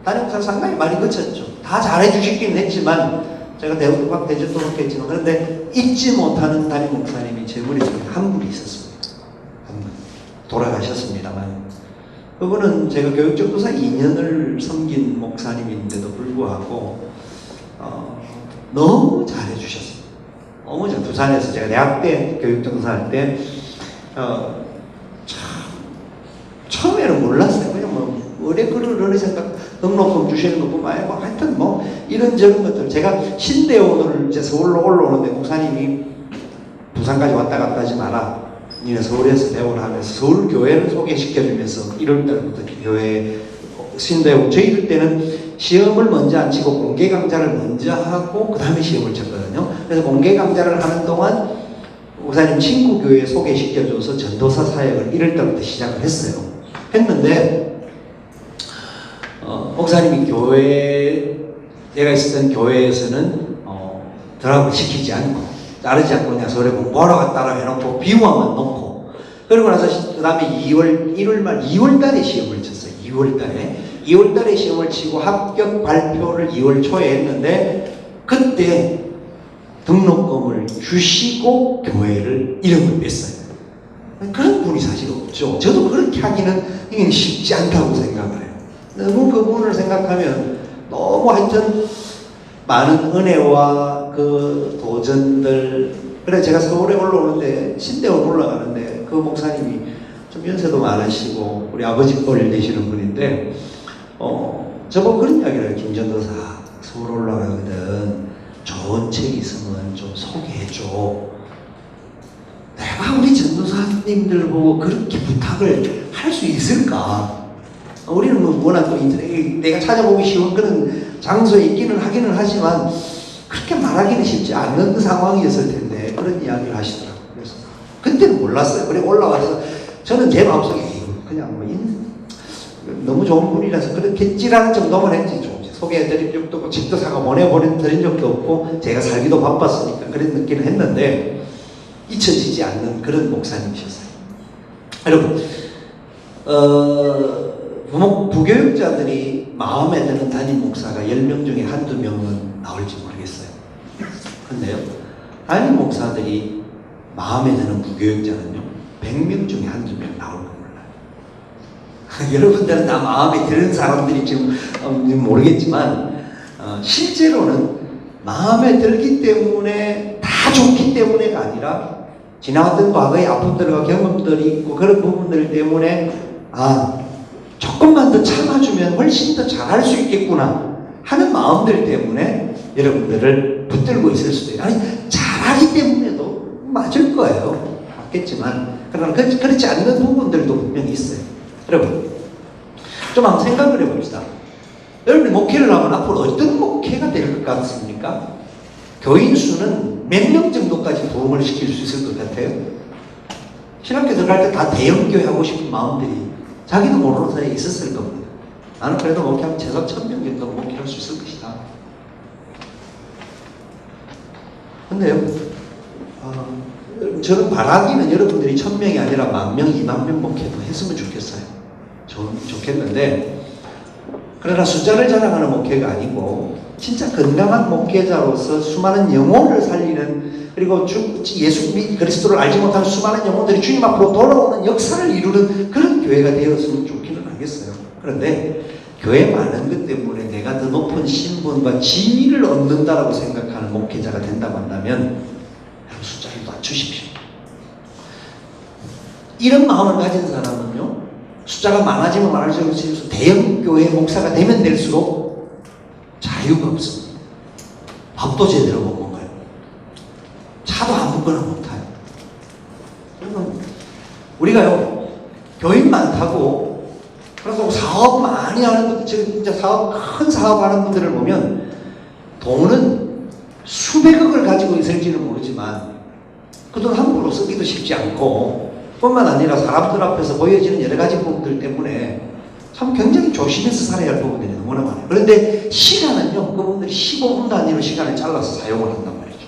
담임 목사 상당히 많이 거쳤죠. 다 잘해주시긴 했지만 제가 대전도 그렇게 했지만 그런데 잊지 못하는 담임 목사님이 제 머릿속에 한 분이 있었습니다. 한 분. 돌아가셨습니다만 그분은 제가 교육전도사 2년을 섬긴 목사님인데도 불구하고 너무 잘해주셨어요. 너무 잘. 부산에서 제가 대학 때 교육전도사 할 때 참 처음에는 몰랐어요. 그냥 어뢰 생각 등록금 주시는 것뿐만 아니고 하여튼 뭐 이런저런 것들 제가 신대원을 이제 서울로 올라오는데 목사님이 부산까지 왔다 갔다 하지 마라. 니네 서울에서 배우라 하면서 서울 교회를 소개시켜주면서 1월달부터 교회 신대원 저희 때는 시험을 먼저 안 치고 공개 강좌를 먼저 하고 그 다음에 시험을 쳤거든요. 그래서 공개 강좌를 하는 동안 목사님 친구 교회 소개시켜줘서 전도사 사역을 1월달부터 시작을 했어요. 했는데 목사님이 내가 있었던 교회에서는 드랍을 시키지 않고 따르지 않고 그냥 서울에 공부하러 갔다라 해놓고 비유화만 놓고 그러고 나서 그 다음에 1월 말 2월 달에 시험을 쳤어요. 2월 달에 시험을 치고 합격 발표를 2월 초에 했는데 그때 등록금을 주시고 교회를 이름을 뺐어요. 그런 분이 사실 없죠. 저도 그렇게 하기는 이게 쉽지 않다고 생각을 해요. 너무 그분을 생각하면 너무 하여튼 많은 은혜와 그 도전들 그래 제가 서울에 올라오는데 신대원 올라가는데 그 목사님이 좀 연세도 많으시고 우리 아버지 뻘 되시는 분인데 저보고 그런 이야기를 해요. 김전도사 서울 올라가거든 좋은 책 있으면 좀 소개해줘. 내가 우리 전도사님들 보고 그렇게 부탁을 할 수 있을까? 우리는 뭐 워낙 또 내가 찾아보기 쉬운 그런 장소에 있기는 하기는 하지만 그렇게 말하기는 쉽지 않은 상황이었을 텐데 그런 이야기를 하시더라고요. 그래서 그때는 몰랐어요. 그래 올라와서 저는 제 마음속에 그냥 뭐 너무 좋은 분이라서 그렇겠지라는 정도만 했지 좀 소개해드린 적도 없고 집도 사가 보내드린 적도 없고 제가 살기도 바빴으니까 그런 느낌을 했는데 잊혀지지 않는 그런 목사님이셨어요. 여러분 부교육자들이 마음에 드는 담임 목사가 10명 중에 한두 명은 나올지 모르겠어요. 근데요 담임 목사들이 마음에 드는 부교육자는요 100명 중에 한두 명 나올 거 몰라요. 여러분들은 다 마음에 드는 사람들이 지금 모르겠지만 실제로는 마음에 들기 때문에 다 좋기 때문에가 아니라 지나왔던 과거의 아픔들과 경험들이 있고 그런 부분들 때문에 조금만 더 참아주면 훨씬 더 잘할 수 있겠구나 하는 마음들 때문에 여러분들을 붙들고 있을 수도 있어요. 아니 잘하기 때문에도 맞을 거예요. 맞겠지만 그러나 그렇지 않는 부분들도 분명히 있어요. 여러분 좀 한번 생각을 해봅시다. 여러분이 목회를 하면 앞으로 어떤 목회가 될 것 같습니까? 교인 수는 몇 명 정도까지 부흥을 시킬 수 있을 것 같아요? 신학교 들어갈 때 다 대형교회 하고 싶은 마음들이 자기도 모르는 사이에 있었을 겁니다. 나는 그래도 목회하면 최소 1000명 정도 목회할 수 있을 것이다. 근데요 저는 바라기는 여러분들이 1000명이 아니라 10,000명, 20,000명 목회도 했으면 좋겠어요. 좋겠는데 그러나 숫자를 자랑하는 목회가 아니고 진짜 건강한 목회자로서 수많은 영혼을 살리는 그리고 예수 그리스도를 알지 못하는 수많은 영혼들이 주님 앞으로 돌아오는 역사를 이루는 그런 교회가 되었으면 좋기는 하겠어요. 그런데 교회 많은 것 때문에 내가 더 높은 신분과 지위를 얻는다라고 생각하는 목회자가 된다고 한다면 숫자를 낮추십시오. 이런 마음을 가진 사람은요 숫자가 많아지면 많아질수록 대형교회 목사가 되면 될수록 자유가 없습니다. 밥도 제대로 못 먹어요. 차도 아무거나 못 타요. 그러면 우리가요 교인 많다고 그래서 사업 많이 하는 분들 지금 진짜 큰 사업하는 분들을 보면 돈은 수백억을 가지고 있을지는 모르지만 그 돈 함부로 쓰기도 쉽지 않고 뿐만 아니라 사람들 앞에서 보여지는 여러 가지 부분들 때문에 참 굉장히 조심해서 살아야 할 부분들이 너무나 많아요. 그런데 시간은요 그분들이 15분 단위로 시간을 잘라서 사용을 한단 말이죠.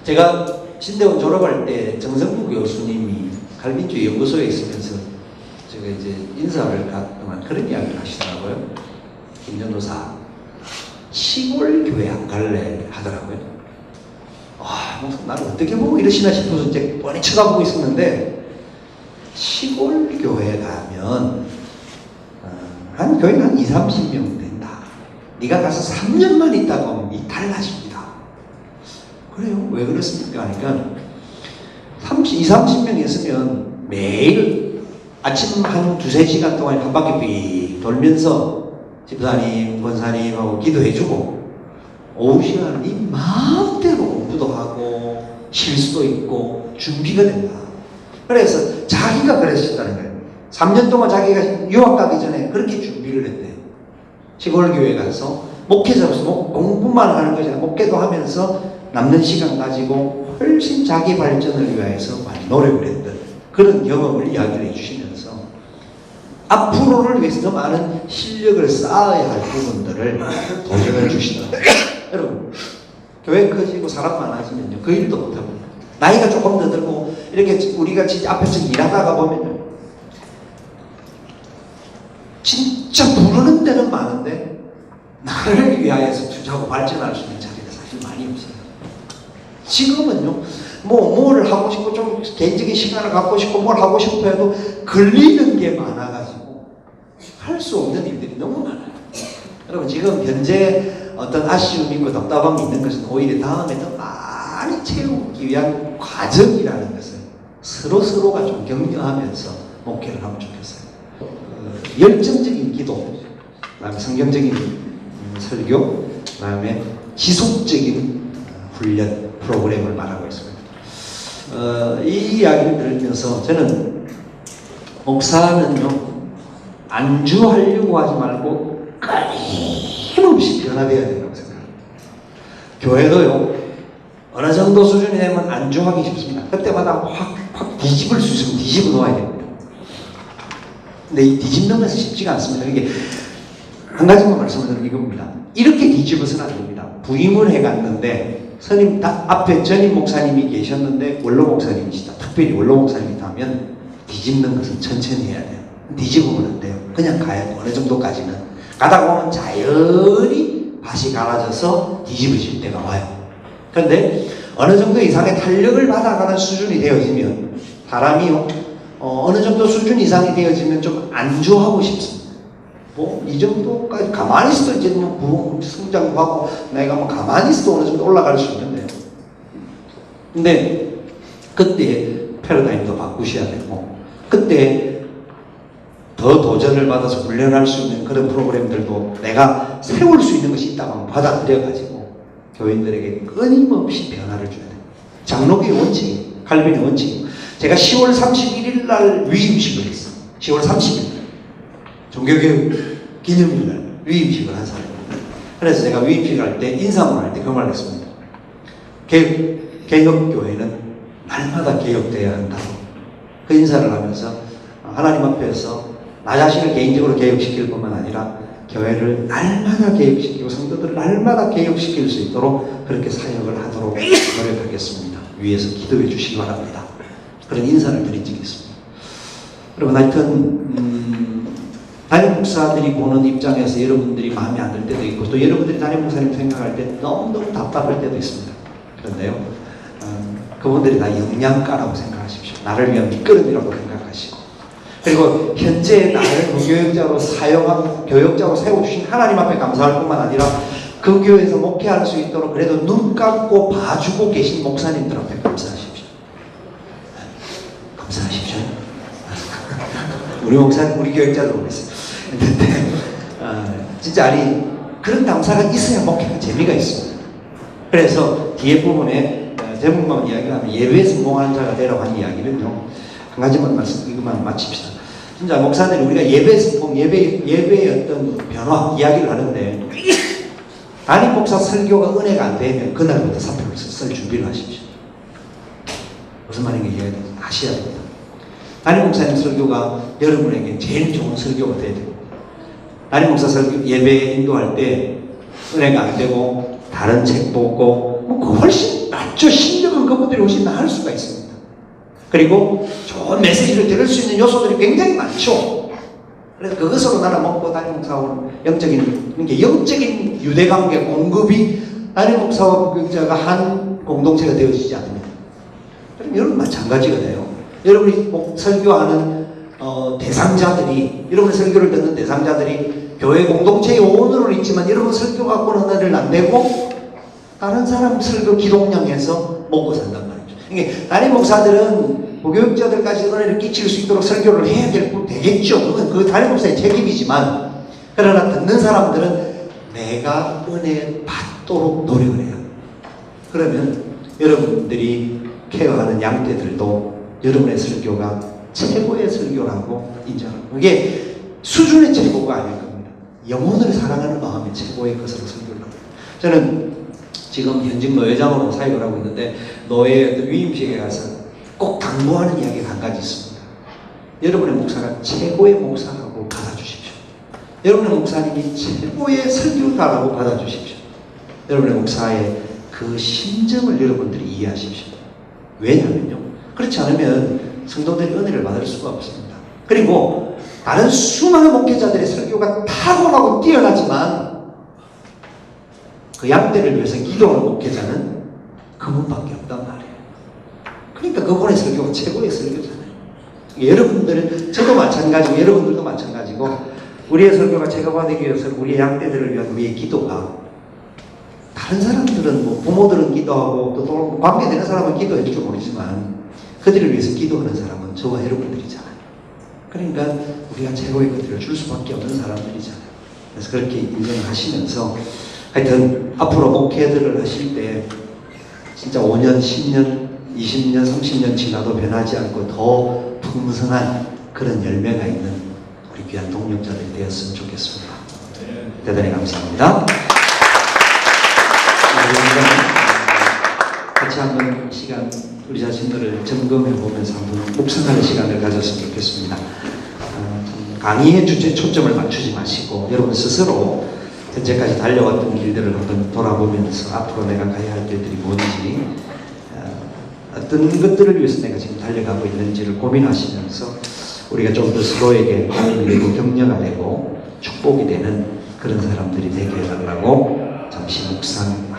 제가 신대원 졸업할 때 정성구 교수님이 갈빈주의 연구소에 있으면서 제가 이제 인사를 갔더만 그런 이야기를 하시더라고요. 김전도사 시골 교회 안 갈래 하더라고요. 나를 어떻게 보고 이러시나 싶어서 이제 뻔히 쳐다보고 있었는데 시골 교회 가면 한 교회는 한 20-30명 된다. 네가 가서 3년만 있다가 오면 이탈나십니다. 그래요? 왜 그렇습니까? 그러니까 20-30명 있으면 매일 아침 한 두세 시간 동안 한 바퀴 삐 돌면서 집사님, 권사님하고 기도해주고 오후 시간은 이 마음대로 공부도 하고 쉴 수도 있고 준비가 된다. 그래서 자기가 그랬었다는 거예요. 3년 동안 자기가 유학 가기 전에 그렇게 준비를 했대요. 시골 교회 가서 목회자로서 공부만 하는 것이 아니라 목회도 하면서 남는 시간 가지고 훨씬 자기 발전을 위해서 많이 노력을 했던 그런 경험을 이야기를 해주시면서 앞으로를 위해서 더 많은 실력을 쌓아야 할 부분들을 도전을 주시더라고요. 여러분, 교회 커지고 사람 많아지면요, 그 일도 못하고 나이가 조금 더 들고 이렇게 우리가 진짜 앞에서 일하다가 보면요, 진짜 부르는 데는 많은데 나를 위하여서 투자하고 발전할 수 있는 자리가 사실 많이 없어요. 지금은요, 뭘 하고 싶고 좀 개인적인 시간을 갖고 싶고 뭘 하고 싶어 해도 걸리는 게 많아가지고 할 수 없는 일들이 너무 많아요. 여러분, 지금 현재 어떤 아쉬움이 있고 답답함이 있는 것은 오히려 다음에 더 많이 채우기 위한 과정이라는 것을 서로가 좀 격려하면서 목회를 하면 좋겠어요. 열정적인 기도, 그다음에 성경적인 설교, 그다음에 지속적인 훈련 프로그램을 말하고 있습니다. 이 이야기를 들으면서 저는 목사는요, 안주하려고 하지 말고 끊임없이 변화되어야 된다고 생각합니다. 교회도요, 어느 정도 수준이 되면 안주하기 쉽습니다. 그때마다 확 뒤집을 수 있으면 뒤집어 놓아야 됩니다. 근데 이 뒤집는 것은 쉽지가 않습니다. 이게 한 가지만 말씀을 드리면 이겁니다. 이렇게 뒤집어서는 안 됩니다. 부임을 해갔는데 선임 앞에 전임 목사님이 계셨는데 원로 목사님이시다. 특별히 원로 목사님이다 하면 뒤집는 것은 천천히 해야 돼요. 뒤집으면 안 돼요. 그냥 가야 돼요. 어느 정도까지는. 가다 보면 자연히 밭이 갈아져서 뒤집어질 때가 와요. 그런데 어느 정도 이상의 탄력을 받아가는 수준이 되어지면 사람이 어느 정도 수준 이상이 되어지면 좀 안주하고 싶습니다. 이 정도까지 가만히 있어도 이제 성장도 하고 내가 가만히 있어도 어느 정도 올라갈 수 있는데, 근데 그때 패러다임도 바꾸셔야 되고, 그때 더 도전을 받아서 훈련할 수 있는 그런 프로그램들도 내가 세울 수 있는 것이 있다고 받아들여가지고 교인들에게 끊임없이 변화를 줘야 돼요. 장로교의 원칙이, 칼빈의 원칙이. 제가 10월 31일 날 위임식을 했어요. 10월 30일 날. 종교교육 기념일 날 위임식을 한 사람입니다. 그래서 제가 위임식을 할 때, 인사문을 할 때 그 말을 했습니다. 개혁교회는 날마다 개혁되어야 한다고. 그 인사를 하면서 하나님 앞에서 나 자신을 개인적으로 개혁시킬 뿐만 아니라 교회를 날마다 개혁시키고 성도들을 날마다 개혁시킬 수 있도록 그렇게 사역을 하도록 노력하겠습니다. 위에서 기도해 주시기 바랍니다. 그런 인사를 드린 적이 있습니다. 여러분, 하여튼 담임 목사들이 보는 입장에서 여러분들이 마음에 안 들 때도 있고, 또 여러분들이 담임 목사님 생각할 때 너무너무 답답할 때도 있습니다. 그런데요, 그분들이 다 영양가라고 생각하십시오. 나를 위한 밑거름이라고 생각하시고, 그리고 현재 나를 무교역자로 사용하고 교역자로 세워주신 하나님 앞에 감사할 뿐만 아니라 그 교회에서 목회할 수 있도록 그래도 눈 감고 봐주고 계신 목사님들 앞에 감사하십시오. 감사하십시오. 우리 목사님, 우리 교역자도 그랬어요. 근데 진짜 그런 감사가 있어야 목회가 재미가 있습니다. 그래서 뒤에 부분에 제목만 이야기를 하면 예배에 성공하는 자가 되라고 하는 이야기는요, 한 가지만 이것만 마칩시다. 진짜 목사들이 우리가 예배 성공, 예배의 어떤 변화 이야기를 하는데, 담임 목사 설교가 은혜가 안 되면 그날부터 사표를 쓸 준비를 하십시오. 무슨 말인가 하셔야 됩니다. 담임 목사님 설교가 여러분에게 제일 좋은 설교가 돼야 됩니다. 담임 목사 설교 예배 인도할 때 은혜가 안 되고 다른 책 보고 그 훨씬 낫죠. 실력은 그분들이 훨씬 나을 수가 있습니다. 그리고 좋은 메시지를 들을 수 있는 요소들이 굉장히 많죠. 그래서 그것으로 나는 먹고 담임 목사하고 영적인 유대관계 공급이 담임 목사와 부교육자가 한 공동체가 되어지지 않습니다. 그럼 여러분 마찬가지가 돼요. 여러분이 설교하는 대상자들이, 여러분의 설교를 듣는 대상자들이 교회 공동체의 오너는 있지만 여러분 설교 갖고는 은혜를 안 되고 다른 사람 설교 기독량에서 먹고 산단 말이죠. 그러니까 담임 목사들은 부교육자들까지 은혜를 끼칠 수 있도록 설교를 해야 되겠죠. 그건 그 담임 목사의 책임이지만, 그러나 듣는 사람들은 내가 은혜 받도록 노력을 해요. 그러면 여러분들이 케어하는 양떼들도 여러분의 설교가 최고의 설교라고 인정하는 거예요. 그게 수준의 최고가 아닐 겁니다. 영혼을 사랑하는 마음의 최고의 것으로 설교를 합니다. 저는 지금 현직 노회장으로 사역을 하고 있는데, 노회 위임식에 가서 꼭 당부하는 이야기가 한 가지 있습니다. 여러분의 목사가 최고의 목사라고 받아주십시오. 여러분의 목사님이 최고의 설교가라고 받아주십시오. 여러분의 목사의 그 심정을 여러분들이 이해하십시오. 왜냐하면요, 그렇지 않으면 성도들이 은혜를 받을 수가 없습니다. 그리고 다른 수많은 목회자들의 설교가 탁월하고 뛰어나지만 그 양떼를 위해서 기도하는 목회자는 그분밖에 없단 말이에요. 그러니까 그분의 설교가 최고의 설교잖아요. 여러분들은, 저도 마찬가지고 여러분들도 마찬가지고, 우리의 설교가 최고가 되기 위해서 우리의 양떼들을 위한 우리의 기도가, 다른 사람들은 뭐 부모들은 기도하고 또 관계되는 사람은 기도해 줄 줄 모르지만 그들을 위해서 기도하는 사람은 저와 여러분들이잖아요. 그러니까 우리가 최고의 것들을 줄 수밖에 없는 사람들이잖아요. 그래서 그렇게 인정을 하시면서, 하여튼 앞으로 목회들을 하실 때 진짜 5년, 10년, 20년, 30년 지나도 변하지 않고 더 풍성한 그런 열매가 있는 우리 귀한 동력자들이 되었으면 좋겠습니다. 대단히 감사합니다. 같이 한번 시간, 우리 자신들을 점검해 보면서 한번 묵상하는 시간을 가졌으면 좋겠습니다. 강의의 주제 초점을 맞추지 마시고 여러분 스스로 현재까지 달려왔던 길들을 한번 돌아보면서 앞으로 내가 가야 할 길들이 뭔지, 어떤 것들을 위해서 내가 지금 달려가고 있는지를 고민하시면서 우리가 좀 더 서로에게 힘이 되고 격려가 되고 축복이 되는 그런 사람들이 되게 해달라고 잠시 묵상